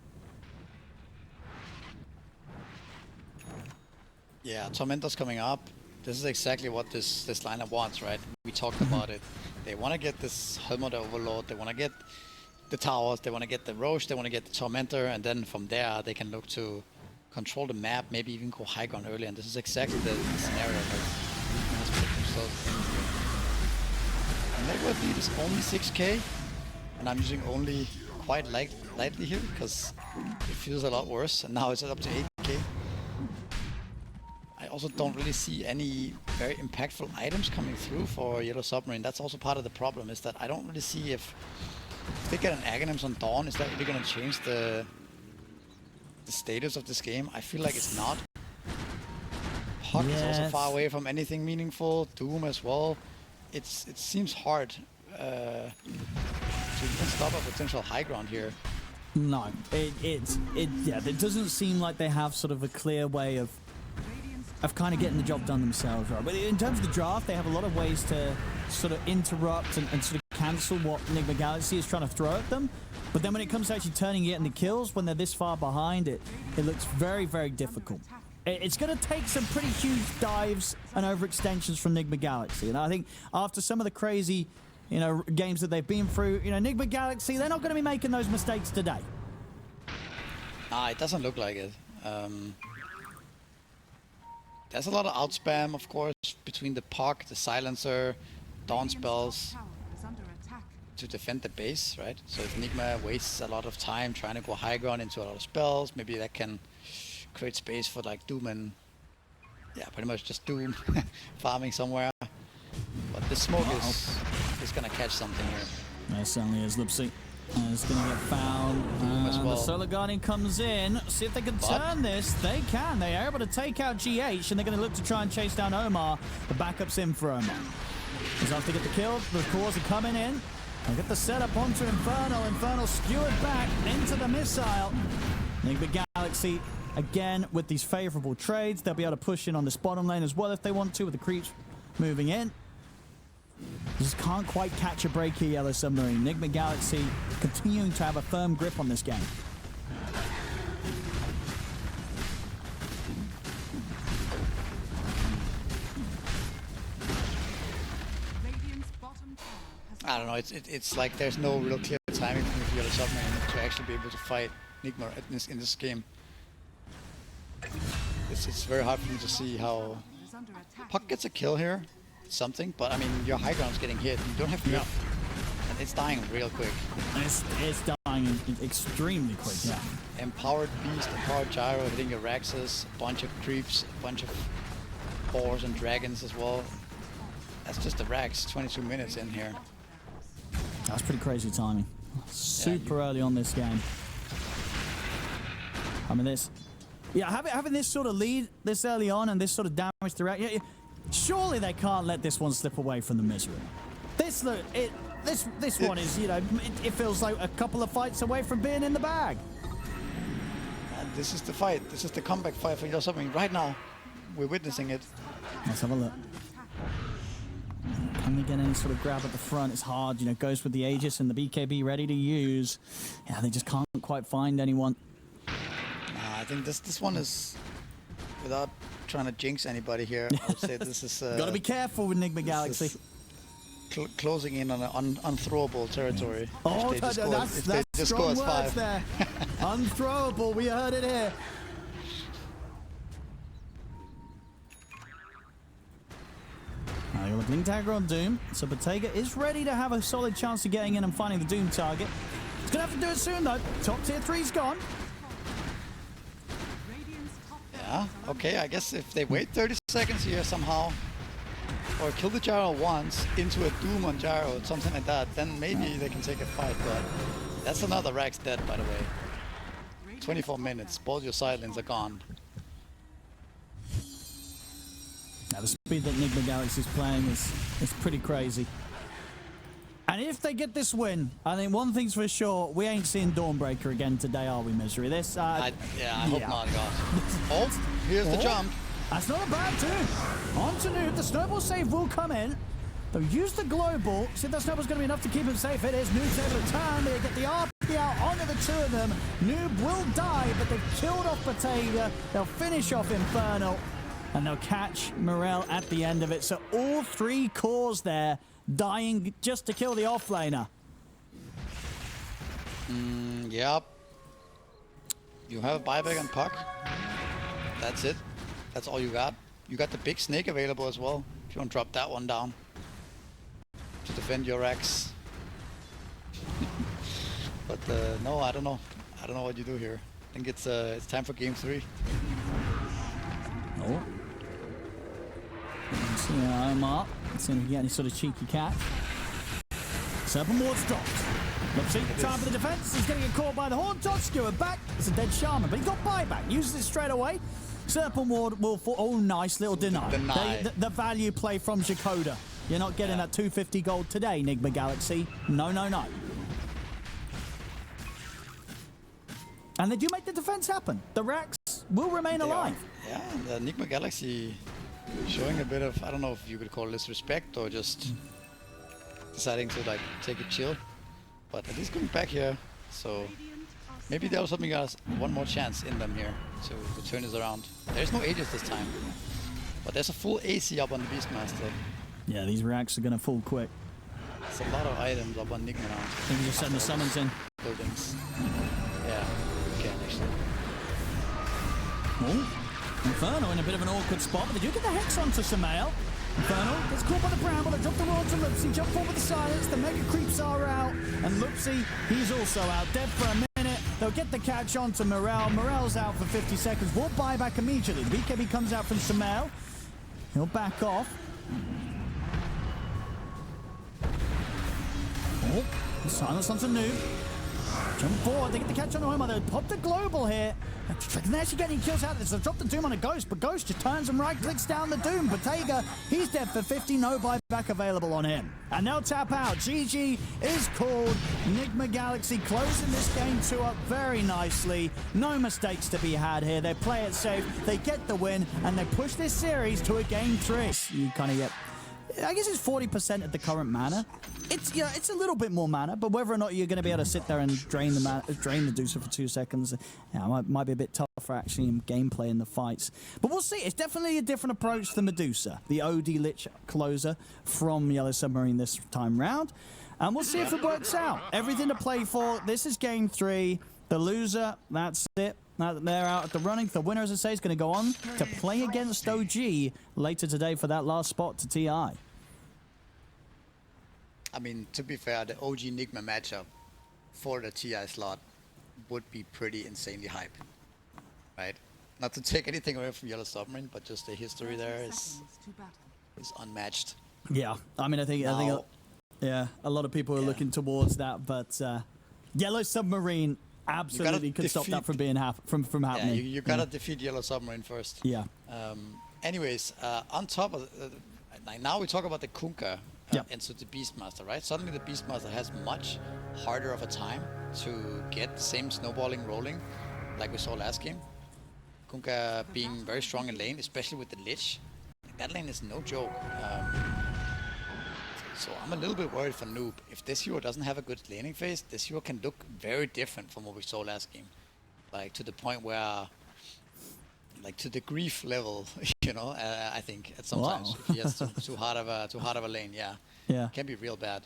Yeah, Tormentor's coming up. This is exactly what this lineup wants, right? We talked about it. They want to get this Helmut Overlord, they want to get the towers, they want to get the Roche, they want to get the Tormentor, and then from there they can look to control the map, maybe even go high ground early, and this is exactly the scenario that has put themselves in. Network lead is only 6k, and I'm using only quite lightly here, because it feels a lot worse, and now it's up to 8k. I also don't really see any very impactful items coming through for Yellow Submarine. That's also part of the problem, is that I don't really see if they get an Aghanims on Dawn, is that really going to change the status of this game? I feel like it's not. Puck is also far away from anything meaningful. Doom as well. It seems hard to even stop a potential high ground here. No, it doesn't seem like they have sort of a clear way of kind of getting the job done themselves, right? But in terms of the draft, they have a lot of ways to sort of interrupt and sort of cancel what Nigma Galaxy is trying to throw at them. But then when it comes to actually turning it into kills, when they're this far behind it, it looks very, very difficult. It's going to take some pretty huge dives and overextensions from Nigma Galaxy. And I think after some of the crazy, you know, games that they've been through, you know, Nigma Galaxy, they're not going to be making those mistakes today. It doesn't look like it. There's a lot of outspam, of course, between the Puck, the Silencer, Dawn spells to defend the base, right? So if Nigma wastes a lot of time trying to go high ground into a lot of spells, maybe that can create space for like Doom and, yeah, pretty much just Doom farming somewhere. But the smoke is gonna catch something here. It certainly is. Lipsy is going to get found. As well. The Solar Guardian comes in. See if they can turn this. They can. They are able to take out GH, and they're going to look to try and chase down Omar. The backup's in for Omar. He's off to get the kill. The cores are coming in. They'll get the setup onto Infernal. Infernal skewered back into the missile. Nigma Galaxy, again, with these favorable trades, they'll be able to push in on this bottom lane as well if they want to, with the creeps moving in. Just can't quite catch a break here, Yellow Submarine. Nigma Galaxy continuing to have a firm grip on this game. I don't know, it's like there's no real clear timing for Yellow Submarine to actually be able to fight Nigma in this game. It's very hard for me to see how Puck gets a kill here. Something, but I mean, your high ground's getting hit. You don't have enough, and it's dying real quick. It's dying extremely quick. Yeah. Empowered Beast, Empowered Gyro hitting your Raxus, a bunch of creeps, a bunch of boars and dragons as well. That's just the Rax. 22 minutes in here. That's pretty crazy timing. Super early on this game. I mean, having this sort of lead this early on and this sort of damage throughout. Yeah. Surely they can't let this one slip away from the misery. This one is, you know, it feels like a couple of fights away from being in the bag. And this is the fight. This is the comeback fight for Yellow Submarine right now. We're witnessing it. Let's have a look. Can they get any sort of grab at the front? It's hard, you know, goes with the Aegis and the BKB ready to use. Yeah, they just can't quite find anyone. I think this one is, without trying to jinx anybody here, I would say this is... Got to be careful with Nigma Galaxy. Closing in on an unthrowable territory. Oh, that's strong words there. Unthrowable, we heard it here. Now you're with Blink Dagger on Doom, so Bottega is ready to have a solid chance of getting in and finding the Doom target. He's going to have to do it soon, though. Top tier 3's gone. Yeah, okay, I guess if they wait 30 seconds here somehow, or kill the gyro once into a Doom on gyro, something like that, then maybe they can take a fight, but that's another Rax dead, by the way. 24 minutes, both your side lanes are gone. Now, the speed that Nigma Galaxy is playing is pretty crazy. And if they get this win, I think one thing's for sure, we ain't seeing Dawnbreaker again today, are we, Misery? This, I hope not, God. Oh, here's the jump. That's not a bad tune. On to Noob, the snowball save will come in. They'll use the global. See if that snowball's going to be enough to keep him safe. It is. Noob's able to turn. They get the RP out onto the two of them. Noob will die, but they've killed off Bottega. They'll finish off Infernal. And they'll catch Morel at the end of it. So all three cores there dying just to kill the offlaner. Yep. You have buyback and puck. That's it. That's all you got. You got the big snake available as well. If you want to drop that one down to defend your Rex. But no, I don't know. I don't know what you do here. I think it's time for game 3. Oh. Let's see Omar. Let's see if we can get any sort of cheeky catch. Serpent Ward's dropped. Let's see. Time for the defense. He's going to get caught by the Horn Toss. Skewered back. It's a dead Shaman, but he got buyback. Uses it straight away. Serpent Ward will fall. Oh, nice little deny. The value play from Jakoda. You're not getting that 250 gold today, Nigma Galaxy. No, no, no. And they do make the defense happen. The Rax will remain alive. Yeah, and the Nigma Galaxy showing a bit of, I don't know if you could call this respect or just deciding to like take a chill. But at least coming back here, so maybe they'll something else, one more chance in them here to turn this around. There's no Aegis this time, but there's a full AC up on the Beastmaster. Yeah, these Rax are going to fall quick. There's a lot of items up on Nigma now. I think he's just setting the summons in. Buildings. Yeah, you can actually. Oh, Inferno in a bit of an awkward spot, but they do get the Hex onto Samael. Inferno gets caught by the Bramble, they drop the roll to Lupsy, jump forward with the silence, the Mega Creeps are out, and Lupsy, he's also out, dead for a minute. They'll get the catch onto Morel. Morel's out for 50 seconds, will buy back immediately. BKB comes out from Samael. He'll back off. Oh, silence onto Noob. Jump forward, they get the catch on the home. They pop the global here. Can they actually get any kills out of this? They'll drop the Doom on a Ghost, but Ghost just turns and right-clicks down the Doom. Bottega, he's dead for 50, no buyback available on him. And they'll tap out. GG is called. Nigma Galaxy closing this game 2 up very nicely. No mistakes to be had here. They play it safe, they get the win, and they push this series to a game 3. You kind of get... I guess it's 40% at the current mana. It's it's a little bit more mana, but whether or not you're going to be able to sit there and drain the Medusa for 2 seconds, might be a bit tougher actually in gameplay in the fights. But we'll see. It's definitely a different approach to Medusa, the OD Lich closer from Yellow Submarine this time round, and we'll see if it works out. Everything to play for. This is game 3. The loser, that's it. Now that they're out at the running, the winner, as I say, is going to go on to play against OG later today for that last spot to TI. I mean, to be fair, the OG Nigma matchup for the TI slot would be pretty insanely hype, right? Not to take anything away from Yellow Submarine, but just the history there is unmatched. Yeah, I mean, I think yeah, a lot of people are looking towards that, but Yellow Submarine absolutely could stop that from being from happening. Yeah, you gotta defeat Yellow Submarine first. Yeah. Anyways, on top of now we talk about the Kunkka. And so the Beastmaster, right? Suddenly the Beastmaster has much harder of a time to get the same snowballing rolling like we saw last game. Kunkka being very strong in lane, especially with the Lich. That lane is no joke. So I'm a little bit worried for Noob. If this hero doesn't have a good laning phase, this hero can look very different from what we saw last game. Like to the point where, like to the grief level, you know. I think at sometimes Wow. if he has too hard of a lane, yeah, Yeah. it can be real bad.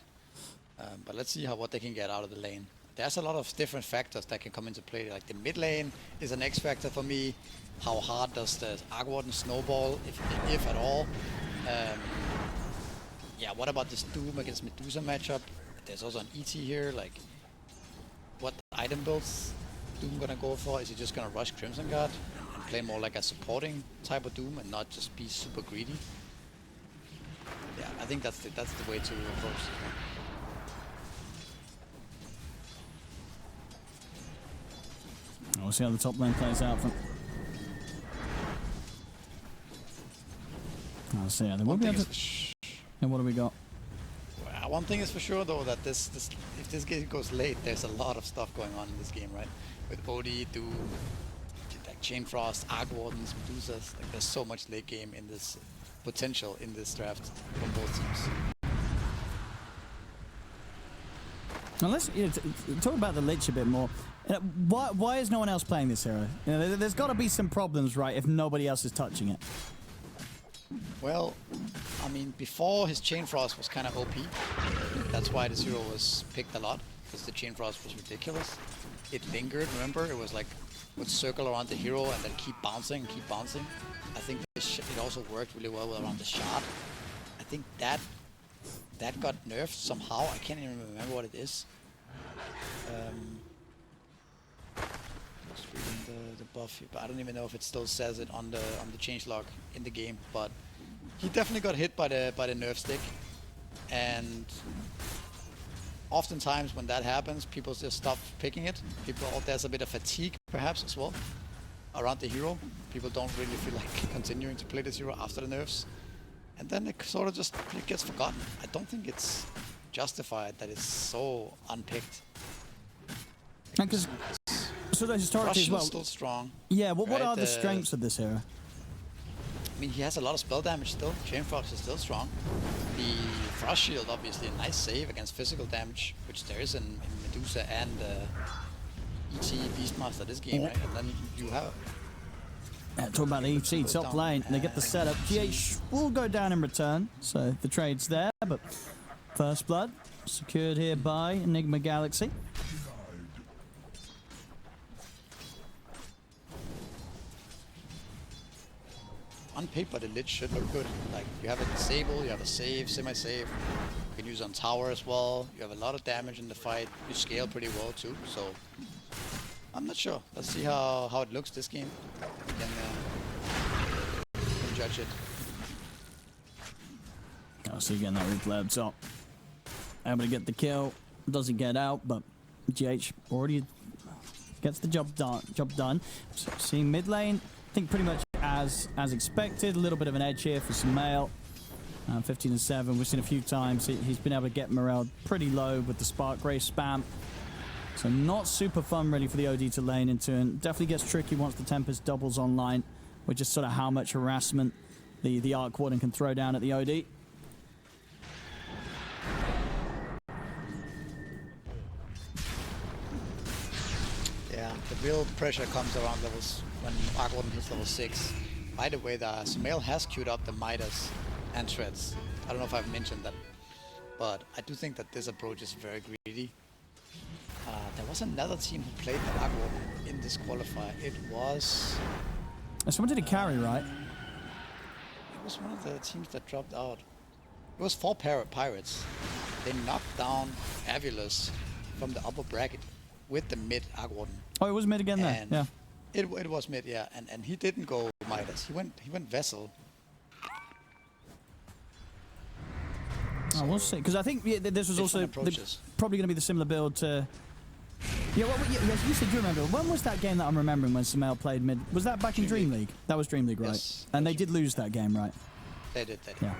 But let's see what they can get out of the lane. There's a lot of different factors that can come into play. Like the mid lane is an X factor for me. How hard does the Arc Warden snowball, if at all? Yeah, what about this Doom against Medusa matchup? There's also an ET here. Like, what item builds Doom gonna go for? Is he just gonna rush Crimson Guard and play more like a supporting type of Doom and not just be super greedy? Yeah, I think that's the way to approach this one. We'll see how the top lane plays out. I'll see. They won't be able to. And what do we got? Well, one thing is for sure though, that this if this game goes late, there's a lot of stuff going on in this game, right? With OD, Doom, like Chain Frost, Arc Wardens, Medusas. Like there's so much late game in this potential in this draft from both teams. Now let's talk about the Lich a bit more. Why is no one else playing this hero? You know, there's got to be some problems, right? If nobody else is touching it. Well, I mean, before his Chain Frost was kind of OP. That's why this hero was picked a lot, because the Chain Frost was ridiculous. It lingered, remember? It was like, would circle around the hero and then keep bouncing, keep bouncing. I think it also worked really well around the shard. I think that got nerfed somehow. I can't even remember what it is. Just reading the buff here, but I don't even know if it still says it on the changelog in the game. But he definitely got hit by the nerf stick, and oftentimes when that happens, people just stop picking it. There's a bit of fatigue perhaps as well around the hero. People don't really feel like continuing to play this hero after the nerfs. And then it sort of just gets forgotten. I don't think it's justified that it's so unpicked. Because sort of historically as well. Still strong. Yeah. What right? are the strengths of this hero? I mean, he has a lot of spell damage still. Chain Frost is still strong. The Frost Shield, obviously, a nice save against physical damage, which there is in Medusa and ET Beastmaster this game, right? And then you have. Talk about the ET top lane. They get the setup. GH will go down in return, so the trade's there. But first blood secured here by Nigma Galaxy. On paper, the Lich should look good. Like, you have a disable, you have a save, semi-save. You can use on tower as well. You have a lot of damage in the fight. You scale pretty well too, so I'm not sure. Let's see how it looks this game. We can judge it. Oh, so again, that replay up top. Able to get the kill. Doesn't get out, but GH already gets the job done. So seeing mid lane, I think pretty much as expected. A little bit of an edge here for Sumail. 15 and 7. We've seen a few times he's been able to get morale pretty low with the Spark Grace spam. So not super fun really for the OD to lane into, and definitely gets tricky once the Tempest doubles online, with just sort of how much harassment the Arc Warden can throw down at the OD. Yeah, the real pressure comes around levels when Arc Warden hits level 6. By the way, the Sumail has queued up the Midas and Shreds. I don't know if I've mentioned that, but I do think that this approach is very greedy. There was another team who played the Arc Warden in this qualifier. It was... Someone did a carry, right? It was one of the teams that dropped out. It was 4 Pirates. They knocked down Avulus from the upper bracket with the mid Arc Warden. Oh, it was mid again there. And Yeah. It was mid, yeah, and he didn't go Midas. He went Vessel. Oh, we'll see. Because I think this was also probably going to be the similar build to. Yeah, you said you remember. When was that game that I'm remembering when Sumail played mid? Was that back in Dream League? That was Dream League, right? Yes, and they did lose that game, right? They did. Yeah.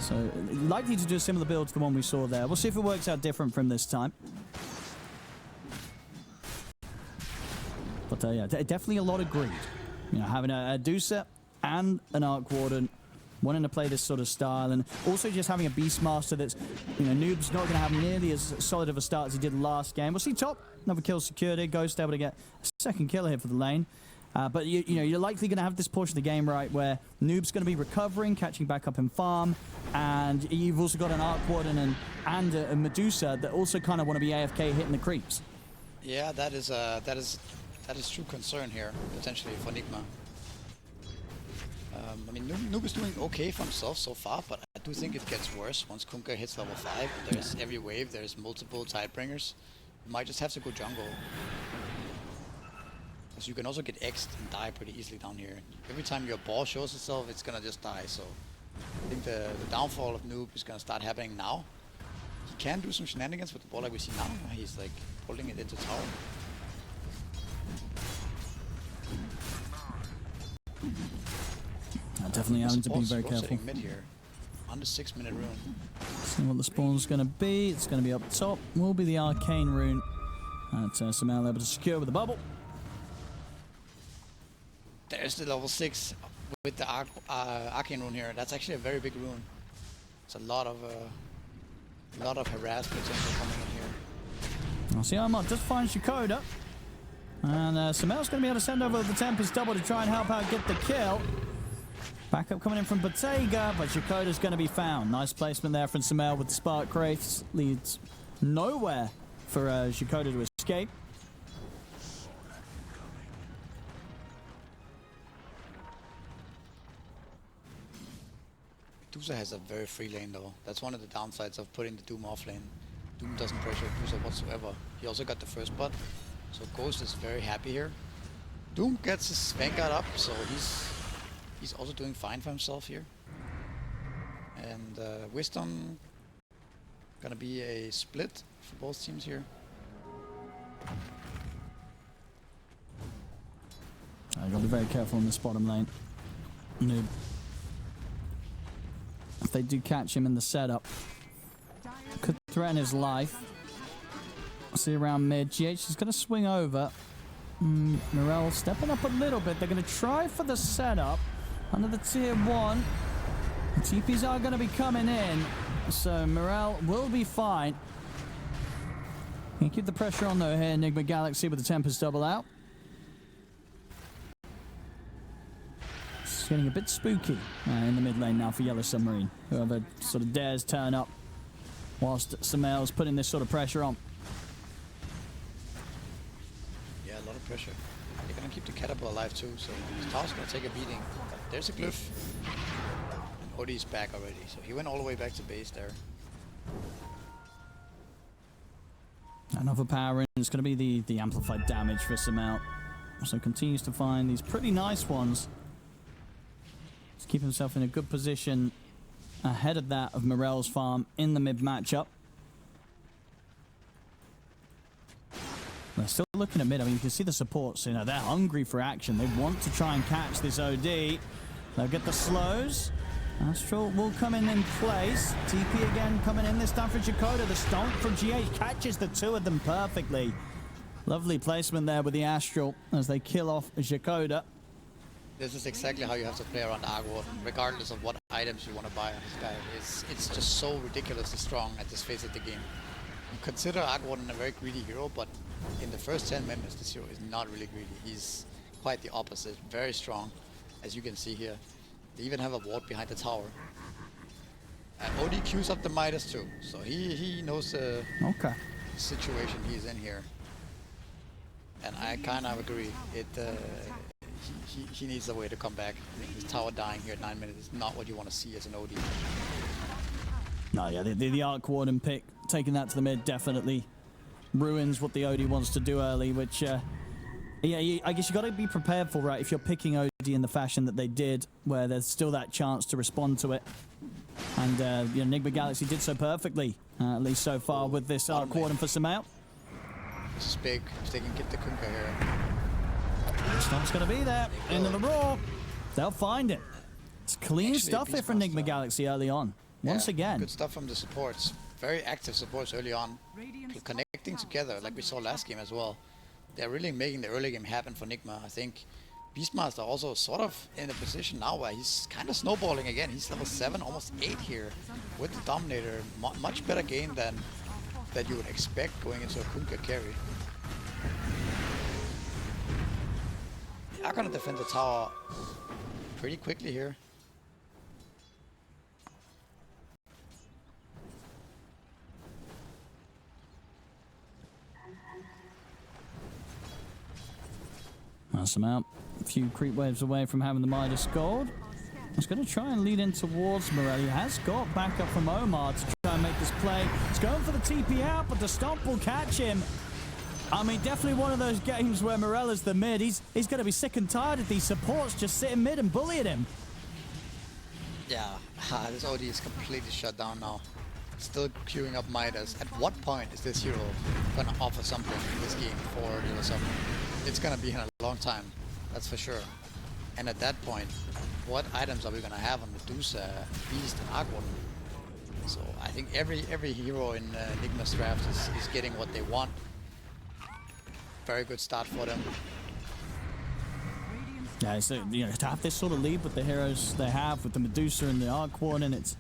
So likely to do a similar build to the one we saw there. We'll see if it works out different from this time. But yeah, definitely a lot of greed. You know, having a Dusa and an Arc Warden wanting to play this sort of style, and also just having a Beastmaster that's, Noob's not going to have nearly as solid of a start as he did last game. We'll see top. Another kill secured. Ghost able to get a second kill here for the lane. But you're likely going to have this portion of the game, right, where Noob's going to be recovering, catching back up in farm, and you've also got an Arc Warden and a Medusa that also kind of want to be AFK hitting the creeps. Yeah, that is true concern here, potentially, for Nigma. I mean, Noob is doing okay for himself so far, but I do think it gets worse once Kunkka hits level 5. And there's every wave, there's multiple Tidebringers. You might just have to go jungle. Because you can also get X'd and die pretty easily down here. Every time your ball shows itself, it's gonna just die, so... I think the downfall of Noob is gonna start happening now. He can do some shenanigans with the ball like we see now. He's like pulling it into tower. Definitely having to be very careful. Mid here, on the 6-minute rune. See what the spawn's going to be. It's going to be up top. Will be the arcane rune. Semifinal able to secure with the bubble. There's the level 6 with the arcane rune here. That's actually a very big rune. It's a lot of harass potential coming in here. I'll see Armand just finds Shakoda. And Semifinal's going to be able to send over the Tempest double to try and help out get the kill. Backup coming in from Bottega, but Shakoda's going to be found. Nice placement there from Semifinal with the Spark Wraiths. Leads nowhere for Shakoda to escape. Medusa has a very free lane though. That's one of the downsides of putting the Doom off lane. Doom doesn't pressure Medusa whatsoever. He also got the first butt, so Ghost is very happy here. Doom gets his Vanguard up, so he's also doing fine for himself here. And Wisdom gonna be a split for both teams here. I gotta be very careful in this bottom lane. Noob. If they do catch him in the setup, could threaten his life. See around mid. GH is gonna swing over. Morel stepping up a little bit. They're gonna try for the setup. Under the tier 1, the TPs are going to be coming in, so Morel will be fine. Can keep the pressure on though here, Nigma Galaxy with the Tempest double out. It's getting a bit spooky in the mid lane now for Yellow Submarine. Whoever sort of dares turn up whilst Semifinal's putting this sort of pressure on. Yeah, a lot of pressure. They're gonna keep the Caterpillar alive too, so his tower's gonna take a beating. But there's a glyph. And Odie's back already, so he went all the way back to base there. Another power in. It's gonna be the amplified damage for Semifinal. So continues to find these pretty nice ones. To keep himself in a good position ahead of that of Morel's farm in the mid matchup. They're still looking at mid. I mean, you can see the supports. They're hungry for action. They want to try and catch this OD. They'll get the slows. Astral will come in place. TP again coming in this time for Shakoda. The stomp from GH catches the two of them perfectly. Lovely placement there with the Astral as they kill off Shakoda. This is exactly how you have to play around Arc Warden, regardless of what items you want to buy on this guy. It's just so ridiculously strong at this phase of the game. You consider Arc Warden a very greedy hero, but in the first 10 minutes, this hero is not really greedy. He's quite the opposite, very strong, as you can see here. They even have a ward behind the tower. And OD queues up the Midas too, so he knows the situation he's in here. And I kind of agree. He needs a way to come back. I mean, his tower dying here at 9 minutes is not what you want to see as an OD. No, yeah, the Arc Warden pick, taking that to the mid, definitely ruins what the OD wants to do early, which, yeah, I guess you got to be prepared for, right, if you're picking OD in the fashion that they did, where there's still that chance to respond to it. And, Nigma Galaxy did so perfectly, at least so far, with this Arc Warden for Semifinal. This is big, if they can get the Kunkka here. Stomp's going to be there, into the raw. They'll find it. It's clean stuff here from Nigma Galaxy early on. Once again. Good stuff from the supports. Very active supports early on. Connecting together, like we saw last game as well. They're really making the early game happen for Nigma. I think Beastmaster also sort of in a position now where he's kind of snowballing again. He's level 7, almost 8 here with the Dominator. Much better game than that you would expect going into a Kunkka carry. They are gonna defend the tower pretty quickly here. Pass him out. A few creep waves away from having the Midas gold. He's going to try and lead in towards Morel. He has got backup from Omar to try and make this play. He's going for the TP out, but the stomp will catch him. I mean, definitely one of those games where Morel is the mid. He's going to be sick and tired of these supports just sitting mid and bullying him. Yeah, this OD is completely shut down now. Still queuing up Midas. At what point is this hero going to offer something in this game for the Submarine? It's going to be in a long time, that's for sure. And at that point, what items are we going to have on Medusa, Beast, and Aquan? So I think every hero in Nigma's draft is getting what they want. Very good start for them. Yeah, so, you know, to have this sort of lead with the heroes they have, with the Medusa and the Arc Warden, it's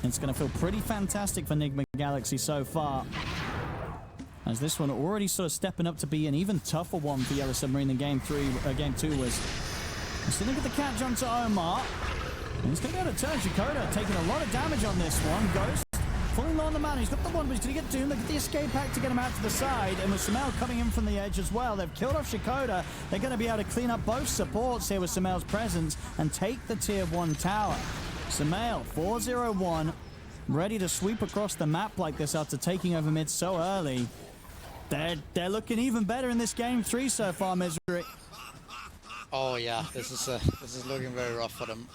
going to feel pretty fantastic for Nigma Galaxy so far. As this one already sort of stepping up to be an even tougher one for Yellow Submarine than game 2 was. Still get the catch onto Omar. And he's going to be able to turn Shikoda, taking a lot of damage on this one. Ghost falling low on the man. He's got the one, but he's going to get doomed. Look at the escape pack to get him out to the side. And with Sumail coming in from the edge as well, they've killed off Shikoda. They're going to be able to clean up both supports here with Sumail's presence and take the tier 1 tower. Sumail, 4-0-1, ready to sweep across the map like this after taking over mid so early. They're looking even better in this game 3 so far, Misery. Oh yeah, this is looking very rough for them.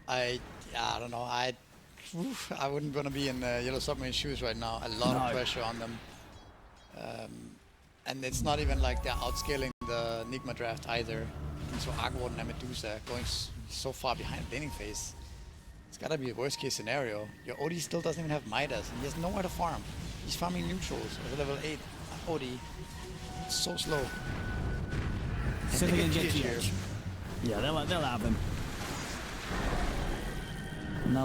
I don't know. I wouldn't want to be in Yellow Submarine shoes right now. A lot of pressure on them, and it's not even like they're outscaling the Nigma draft either. Into Aquan and Medusa going so far behind laning phase. It's gotta be a worst case scenario. Your OD still doesn't even have Midas, and he has nowhere to farm. He's farming neutrals as a level 8 OD. It's so slow. So they're gonna get here. Yeah, they'll have him. And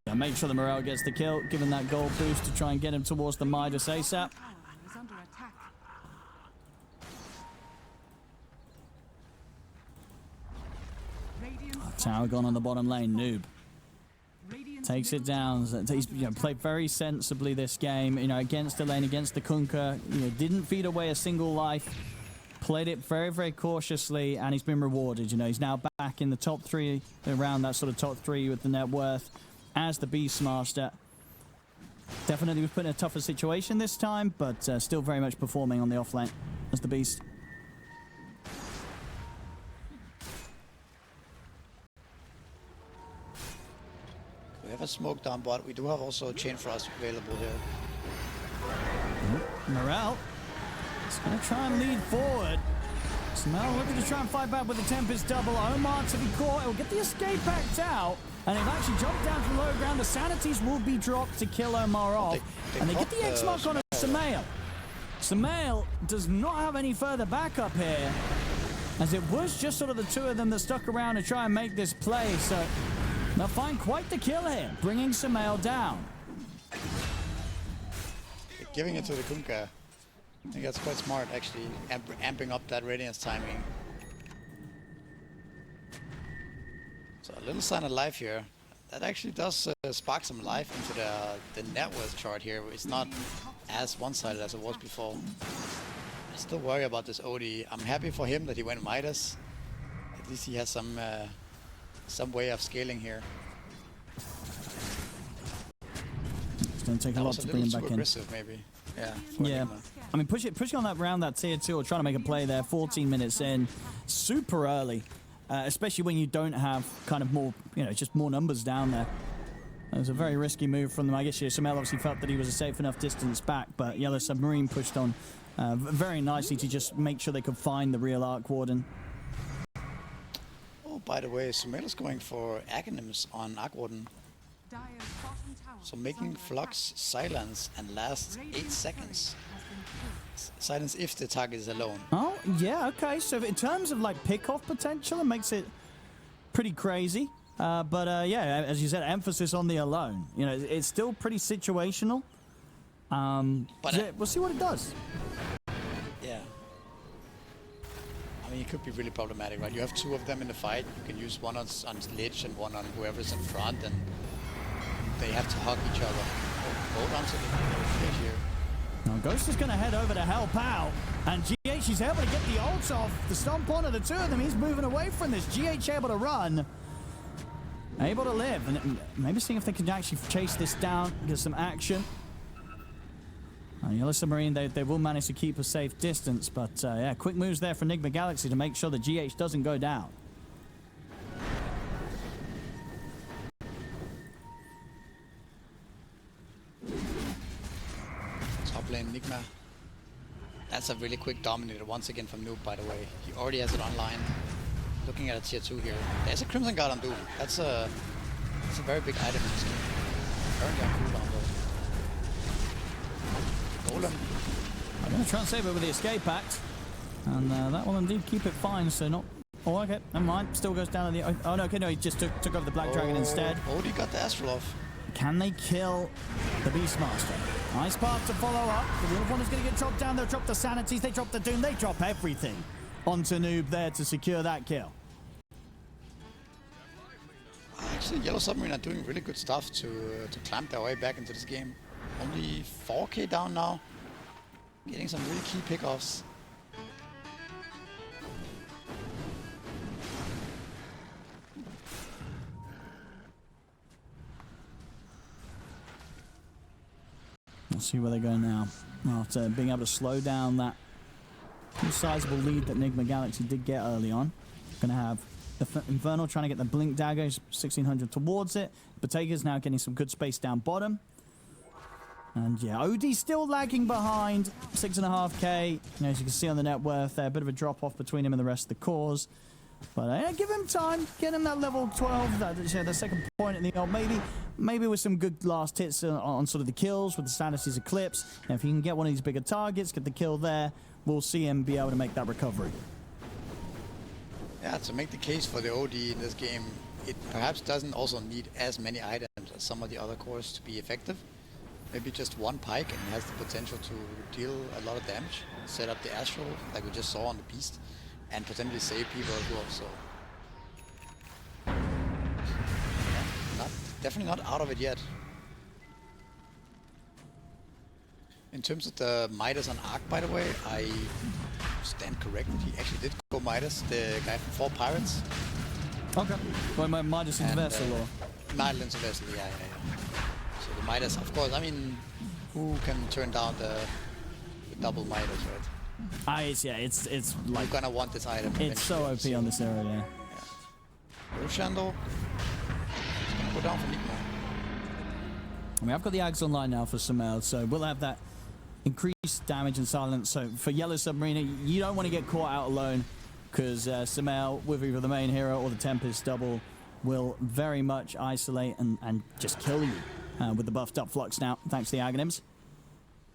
they'll make sure the Morel gets the kill, giving that gold boost to try and get him towards the Midas ASAP. Tower gone on the bottom lane. Noob takes it down. He's played very sensibly this game. Against the lane, against the Kunkka. Didn't feed away a single life. Played it very, very cautiously, and he's been rewarded. He's now back in the top 3, around that sort of top 3 with the net worth as the Beastmaster. Definitely was put in a tougher situation this time, but still very much performing on the offlane as the Beast. We have a smoke down bot. We do have also a Chain Frost available here. Morel is going to try and lead forward. Sumail looking to try and fight back with the Tempest double. Omar to be caught. He'll get the escape backed out. And they've actually jumped down from low ground. The Sanities will be dropped to kill Omar off. And they get the X-Mark on Sumail. Sumail does not have any further backup here, as it was just sort of the 2 of them that stuck around to try and make this play. So they'll find quite the kill here, bringing Sumail down. Giving it to the Kunkka. I think that's quite smart, actually, amping up that Radiance timing. So a little sign of life here. That actually does spark some life into the net worth chart here. It's not as one-sided as it was before. I still worry about this OD. I'm happy for him that he went Midas. At least he has some way of scaling here. It's going to take a lot to bring him back in. Aggressive, maybe. Yeah. Yeah. I mean, pushing on that round, that tier 2, or trying to make a play there, 14 minutes in, super early, especially when you don't have kind of more, just more numbers down there. It was a very risky move from them. I guess Sumail obviously felt that he was a safe enough distance back, but Yellow Submarine pushed on very nicely to just make sure they could find the real Arc Warden. Oh, by the way, Sumail is going for Aghanims on Arc Warden. So making Flux silence and lasts 8 seconds. Silence if the target is alone. Oh, yeah, okay. So in terms of like pick-off potential, it makes it pretty crazy. But yeah, as you said, emphasis on the alone. You know, it's still pretty situational. But yeah, we'll see what it does. Yeah. I mean, it could be really problematic, right? You have two of them in the fight. You can use one on Lich and one on whoever's in front, and they have to hug each other. Oh, hold on to the Lich here. Now, Ghost is going to head over to help out, and GH is able to get the ults off the stomp onto the two of them. He's moving away from this. GH able to run, able to live, and maybe seeing if they can actually chase this down, get some action. Yellow Submarine, they will manage to keep a safe distance, but yeah, quick moves there for Nigma Galaxy to make sure that GH doesn't go down. Top lane Nigma. That's a really quick dominator once again from Noob, by the way. He already has it online. Looking at a tier 2 here. There's a Crimson Guard on Doom. That's a very big item in this game. Currently on cooldown though. Golem. I'm going to try and save it with the escape act, and that will indeed keep it fine, so not... Oh, okay, never mind. Still goes down to the... Oh, no, okay, no, he just took over the Black Dragon instead. Odie got the Astral off. Can they kill the Beastmaster? Nice path to follow up. The Wolf one is going to get chopped down. They'll drop the Sanities, they drop the Doom, they drop everything onto Noob there to secure that kill. Actually, Yellow Submarine are doing really good stuff to clamp their way back into this game. Only 4k down now. Getting some really key pickoffs. We'll see where they go now. After being able to slow down that sizable lead that Nigma Galaxy did get early on. Going to have Infernal trying to get the Blink Daggers 1600 towards it. Botega's now getting some good space down bottom. And yeah, OD still lagging behind. 6.5k. You know, as you can see on the net worth there, a bit of a drop off between him and the rest of the cores. But yeah, give him time. Get him that level 12, the second point in the ult. Maybe with some good last hits on sort of the kills with the Sanity's Eclipse. And if he can get one of these bigger targets, get the kill there, we'll see him be able to make that recovery. Yeah, to make the case for the OD in this game, it perhaps doesn't also need as many items as some of the other cores to be effective. Maybe just one pike and has the potential to deal a lot of damage, set up the Astral like we just saw on the Beast, and potentially save people as well. So yeah, definitely not out of it yet. In terms of the Midas on Arc, by the way, I stand corrected. He actually did go Midas, the guy from 4 Pirates. Okay. Well, Midas into Vessel or? Midas into Vessel, yeah. So the Midas, of course, I mean, who can turn down the double Midas, right? It's like... You're gonna want this item. It's so OP on this area, yeah. Roshan though, it's gonna go down for Nigma. I mean, I've got the Ags online now for Samel, so we'll have that increased damage and silence. So for Yellow Submarine, you don't want to get caught out alone, because Samel, with either the main hero or the Tempest double, will very much isolate and just kill you with the buffed up Flux now, thanks to the Aghanims.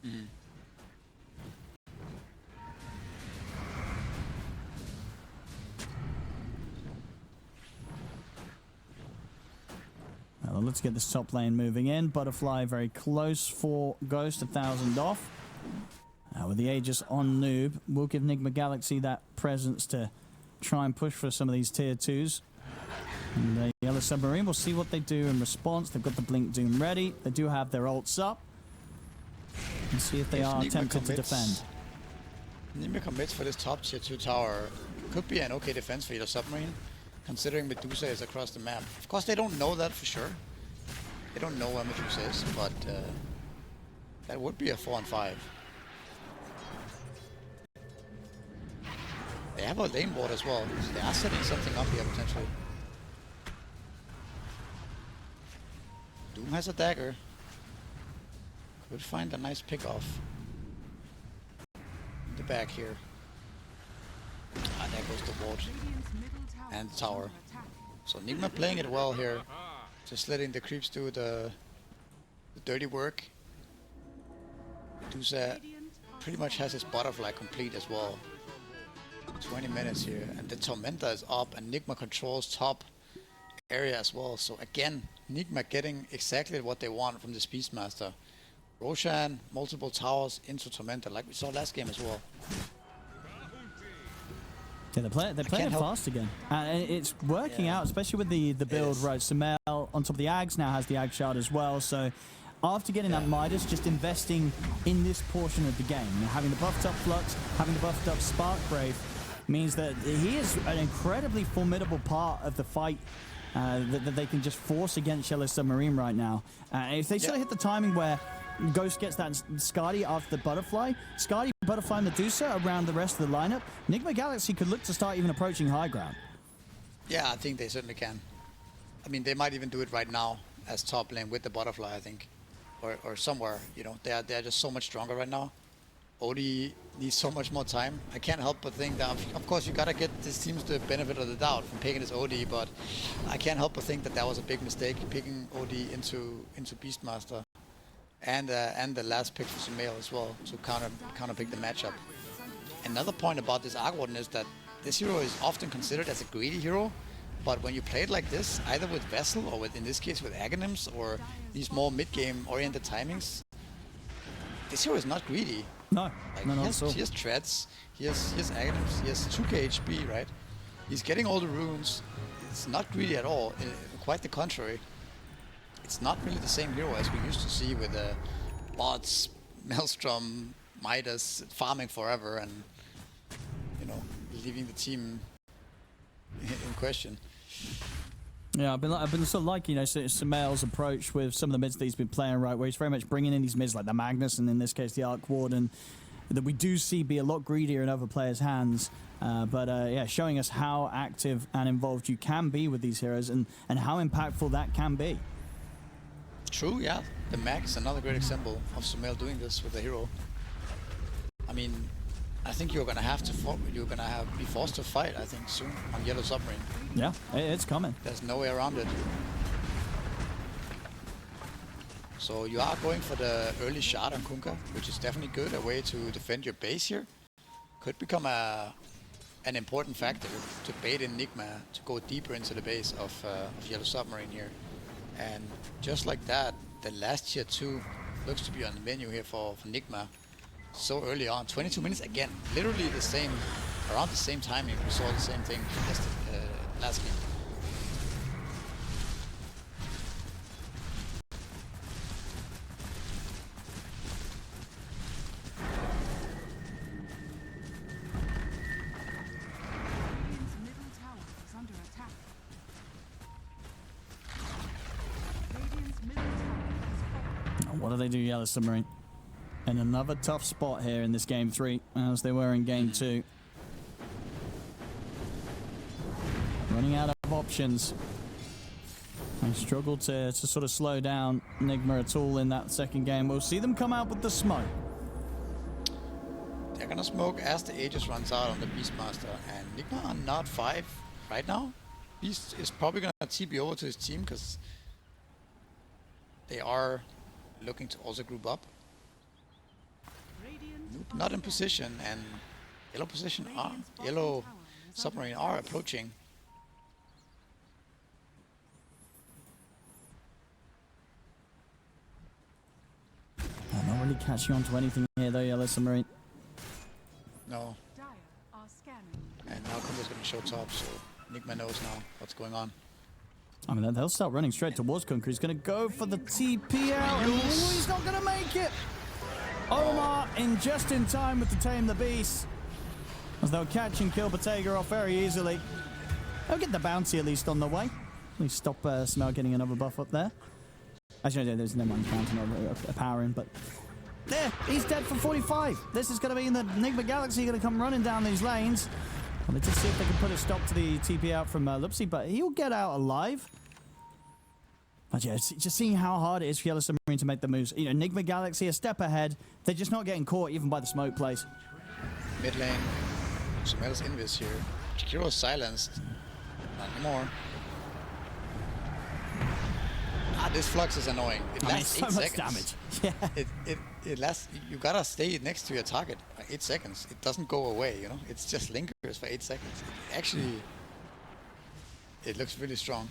Mm. Well, let's get this top lane moving in. Butterfly very close for Ghost, 1,000 off. With the Aegis on Noob, we'll give Nigma Galaxy that presence to try and push for some of these tier 2s. And Yellow Submarine, we'll see what they do in response. They've got the Blink Doom ready. They do have their ults up. And see if they are tempted to defend. Nigma commits for this top tier 2 tower. Could be an okay defense for Yellow Submarine, considering Medusa is across the map. Of course, they don't know that for sure. They don't know where Medusa is, but that would be a 4-on-5. They have a lane ward as well, so they are setting something up here potentially. Doom has a dagger. Could find a nice pick off. In the back here. Ah, there goes the ward. And the tower. So Nigma playing it well here. Just letting the creeps do the dirty work. Medusa pretty much has his butterfly complete as well. 20 minutes here, and the Tormentor is up, and Nigma controls top area as well. So again, Nigma getting exactly what they want from this Beastmaster. Roshan, multiple towers into Tormentor, like we saw last game as well. Yeah, they're playing it fast again. And it's working out, especially with the build, right? Sumail on top of the Ags now has the Ag Shard as well. So after getting that Midas, just investing in this portion of the game. You know, having the buffed up Flux, having the buffed up Spark Brave means that he is an incredibly formidable part of the fight that they can just force against Yellow Submarine right now. If they sort of hit the timing where Ghost gets that Skadi after the Butterfly, Skadi, Butterfly, Medusa around the rest of the lineup, Nigma Galaxy could look to start even approaching high ground. Yeah, I think they certainly can. I mean, they might even do it right now as top lane with the Butterfly, I think. Or somewhere, you know, they are just so much stronger right now. Odie needs so much more time. I can't help but think that, of course, you gotta get this team's the benefit of the doubt from picking this Odie, but I can't help but think that that was a big mistake, picking Odie into Beastmaster. And the last pick for Sumail as well, to counter pick the matchup. Another point about this Arc Warden is that this hero is often considered as a greedy hero, but when you play it like this, either with Vessel or with, in this case, with Aghanims or these more mid-game oriented timings, this hero is not greedy. No, like, no, not so. He has Treads, he has Aghanims, he has 2k HP, right? He's getting all the runes. It's not greedy at all, quite the contrary. It's not really the same hero as we used to see with the bots, Maelstrom, Midas farming forever and, you know, leaving the team in question. Yeah, I've been sort of liking, you know, Sumail's approach with some of the mids that he's been playing, right, where he's very much bringing in these mids like the Magnus and in this case the Arc Warden that we do see be a lot greedier in other players' hands. Yeah, showing us how active and involved you can be with these heroes and how impactful that can be. True, yeah. The Mag is another great example of Sumail doing this with the hero. I mean, I think you're gonna have to be forced to fight, I think, soon on Yellow Submarine. Yeah, it's coming. There's no way around it. So you are going for the early shard on Kunkka, which is definitely good, a way to defend your base here. Could become an important factor to bait in Nigma to go deeper into the base of Yellow Submarine here. And just like that, the last tier 2 looks to be on the menu here for Nigma. So early on, 22 minutes again, literally the same, around the same timing. We saw the same thing last game. Radiant's middle tower is under attack. Radiant's middle tower is falling. What do they do, Yellow Submarine? And another tough spot here in this game 3, as they were in game 2. Running out of options. They struggled to sort of slow down Nigma at all in that second game. We'll see them come out with the smoke. They're gonna smoke as the Aegis runs out on the Beastmaster, and Nigma are not 5 right now. Beast is probably gonna TP over to his team because they are looking to also group up. Not in position, and Yellow Submarine are approaching. I'm not really catching on to anything here though, Yellow Submarine. No. Dire are scanning. And now Kunkka's gonna show top, so Nigma knows now what's going on. I mean, they'll start running straight towards Kunkka. He's going to go for the TP out. And he's not going to make it. Omar just in time with the Tame the Beast. As they'll catch and kill Bottega off very easily. They'll get the bounty at least on the way. At least stop Smell getting another buff up there. Actually, no, there's no one's bounty or a power in, but... There, he's dead for 45. This is going to be in the Nigma Galaxy going to come running down these lanes. Well, let's just see if they can put a stop to the TP out from Lupsy, but he'll get out alive. But yeah, just seeing how hard it is for Yellow Submarine to make the moves. You know, Nigma Galaxy a step ahead. They're just not getting caught even by the smoke plays. Mid lane, Sumail's invis here. Jakiro's silenced. Not anymore. This Flux is annoying. It lasts so 8 much seconds. damage. Yeah. it lasts. You gotta stay next to your target for 8 seconds. It doesn't go away, you know. It's just lingers for 8 seconds. Actually, it looks really strong.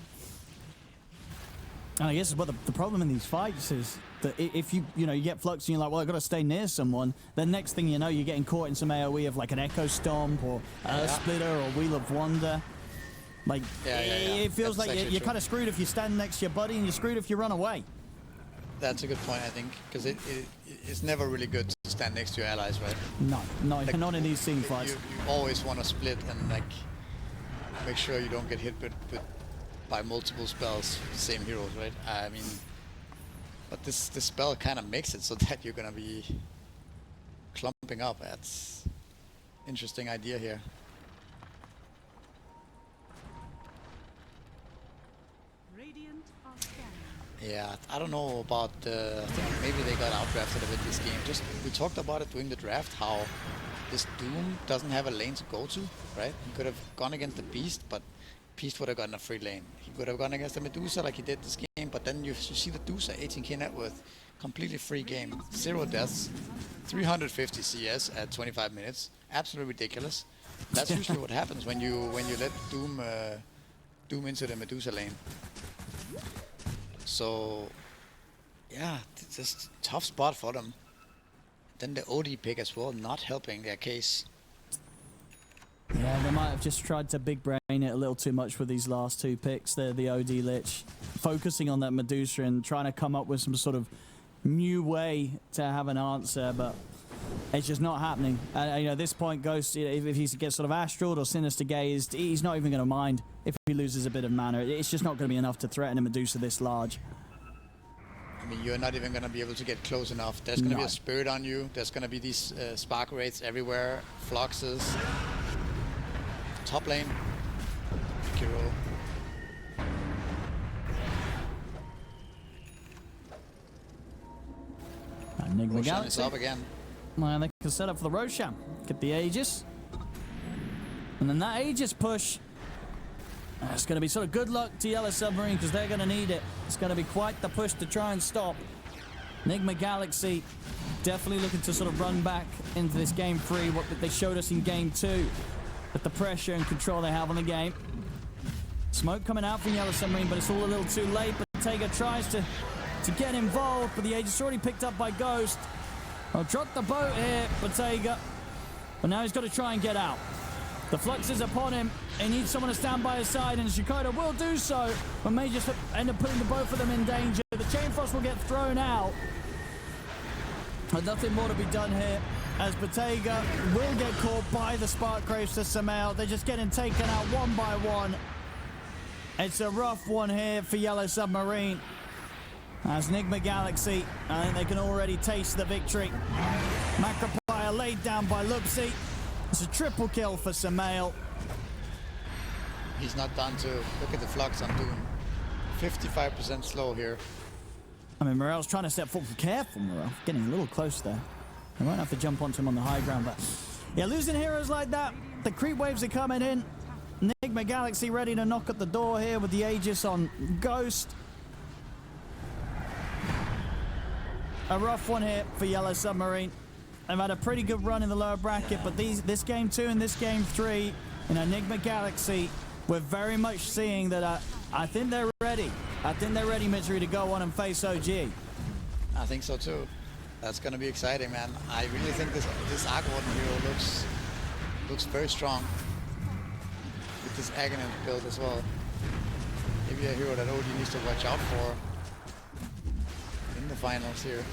And I guess what the problem in these fights is that if you get Flux and you're like, well, I've got to stay near someone, then next thing you know, you're getting caught in some AoE of like an Echo Stomp or Earth Splitter or Wheel of Wonder. Like, it feels That's like you're kind of screwed if you stand next to your buddy, and you're screwed if you run away. That's a good point, I think, because it's never really good to stand next to your allies, right? No, Like, not in these team fights. You always want to split and like make sure you don't get hit by multiple spells, same heroes, right? I mean, but this spell kind of makes it so that you're gonna be clumping up. That's interesting idea here. Radiant are scanning. Yeah, I don't know about I think maybe they got outdrafted a bit this game. Just we talked about it during the draft, how this Doom doesn't have a lane to go to, right? He could have gone against the Beast, but Beast would have gotten a free lane. He could have gone against the Medusa like he did this game, but then you see the Medusa, 18k net worth, completely free game, 0 deaths, 350 CS at 25 minutes, absolutely ridiculous. That's usually what happens when you let Doom into the Medusa lane. So yeah, it's just tough spot for them. Then the OD pick as well, not helping their case. Yeah, they might have just tried to big brain it a little too much with these last 2 picks. The OD Lich, focusing on that Medusa and trying to come up with some sort of new way to have an answer, but it's just not happening. At this point, Ghost, if he gets sort of astraled or sinister gazed, he's not even going to mind if he loses a bit of mana. It's just not going to be enough to threaten a Medusa this large. I mean, you're not even going to be able to get close enough. There's going to be a spirit on you. There's going to be these spark rates everywhere, fluxes. Top lane, Kiro. Nigma Roshan Galaxy. is up again. And they can set up for the Roshan. Get the Aegis. And then that Aegis push. It's going to be sort of good luck to Yellow Submarine because they're going to need it. It's going to be quite the push to try and stop. Nigma Galaxy definitely looking to sort of run back into this game 3, what they showed us in game 2. With the pressure and control they have on the game. Smoke coming out from Yellow Submarine, but it's all a little too late. Bottega tries to get involved, but the Aegis already picked up by Ghost. I'll drop the boat here, Bottega. But now he's got to try and get out. The Flux is upon him. He needs someone to stand by his side, and Shikoda will do so, but may just end up putting the both of them in danger. The Chain Frost will get thrown out. But nothing more to be done here, as Bottega will get caught by the Spark Craves to Samael. They're just getting taken out one by one. It's a rough one here for Yellow Submarine. As Nigma Galaxy, I think they can already taste the victory. Macropire laid down by Luxi. It's a triple kill for Samael. He's not done too. Look at the flux on Doom. 55% slow here. I mean, Morel's trying to step forward. Careful, Morel. Getting a little close there. They won't have to jump onto him on the high ground, but yeah, losing heroes like that. The creep waves are coming in. Nigma Galaxy ready to knock at the door here with the Aegis on Ghost. A rough one here for Yellow Submarine. They've had a pretty good run in the lower bracket, but this game 2 and this game 3, Nigma Galaxy, we're very much seeing that I think they're ready. I think they're ready, Mitri, to go on and face OG. I think so too. That's gonna be exciting, man. I really think this Arc Warden hero looks very strong with this Aghanim build as well. Maybe a hero that OG needs to watch out for in the finals here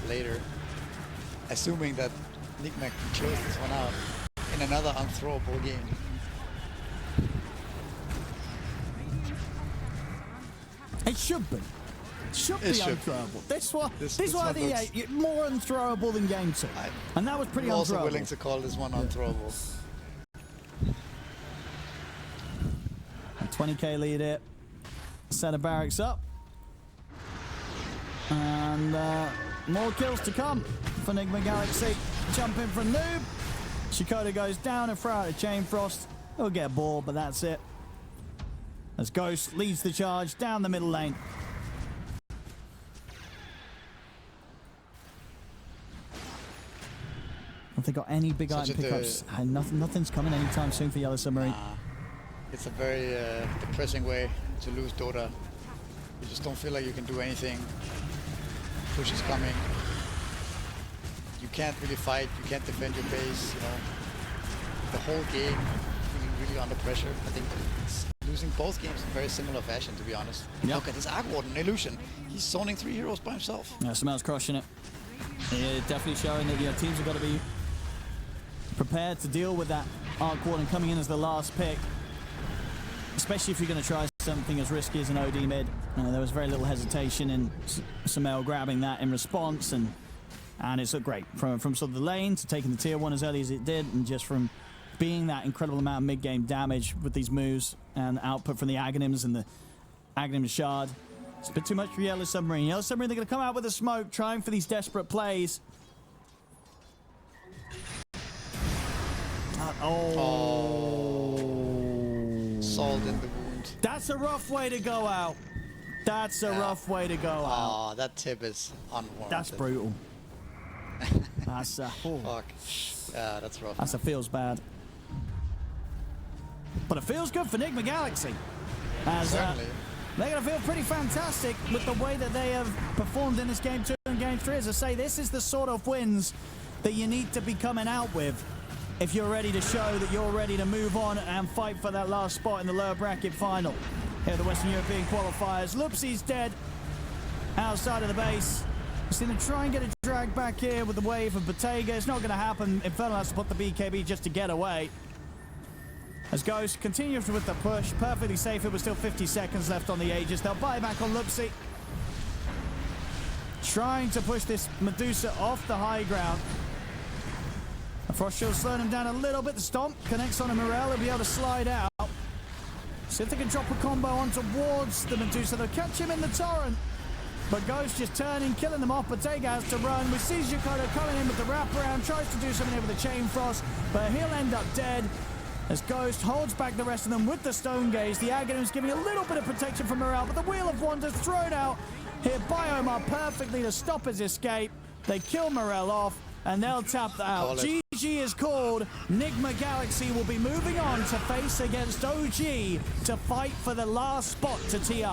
later. Assuming that Nigma can close this one out in another unthrowable game. It should be. Should be unthrowable. This one I think more unthrowable than game 2. And that was pretty unthrowable. I'm also willing to call this one unthrowable. A 20k lead here. Set of barracks up. And more kills to come for Nigma Galaxy. Jumping from Noob. Shikoda goes down and throw out a Chain Frost. He'll get a ball, but that's it. As Ghost leads the charge down the middle lane. Have they got any big Such item a pickups? Nothing's coming anytime soon for Yellow Submarine. It's a very depressing way to lose Dota. You just don't feel like you can do anything. Push is coming. You can't really fight. You can't defend your base. You know, the whole game really under pressure. I think it's losing both games in very similar fashion, to be honest. Yep. Look at this Arc Warden, Illusion. He's zoning 3 heroes by himself. Yeah, Smel's crushing it. Yeah, definitely showing that teams have got to be prepared to deal with that Arc Warden coming in as the last pick. Especially if you're going to try something as risky as an OD mid. There was very little hesitation in Samel grabbing that in response, and it's looked great. From sort of the lane to taking the tier 1 as early as it did, and just from being that incredible amount of mid-game damage with these moves and output from the Aghanims and the Aghanim Shard. It's a bit too much for Yellow Submarine. Yellow Submarine, they're going to come out with a smoke, trying for these desperate plays. Salt in the wound. That's a rough way to go out. That's a rough way to go out. Oh, that tip is unwarranted. That's brutal. That's Fuck. Yeah, that's rough. That feels bad. But it feels good for Nigma Galaxy. As Certainly. they're going to feel pretty fantastic with the way that they have performed in this Game 2 and Game 3. As I say, this is the sort of wins that you need to be coming out with if you're ready to show that you're ready to move on and fight for that last spot in the lower bracket final. Here are the Western European qualifiers. Lupsi's dead outside of the base. He's going to try and get a drag back here with the wave of Bottega. It's not going to happen. Infernal has to put the BKB just to get away. As Ghost continues with the push, perfectly safe. It was still 50 seconds left on the Aegis. They'll buy back on Lupsi. Trying to push this Medusa off the high ground. The Frost Shield slowing him down a little bit. The Stomp connects on a Morel. He'll be able to slide out. See if they can drop a combo on towards the Medusa. They'll catch him in the torrent. But Ghost just turning, killing them off. Bottega has to run. We see Jakoto coming in with the wraparound. Tries to do something here with the Chain Frost, but he'll end up dead. As Ghost holds back the rest of them with the Stone Gaze. The Aghanim's giving a little bit of protection from Morale, but the Wheel of Wonders thrown out here by Omar perfectly to stop his escape. They kill Morale off, and they'll tap that out. GG is called. Nigma Galaxy will be moving on to face against OG to fight for the last spot to TI.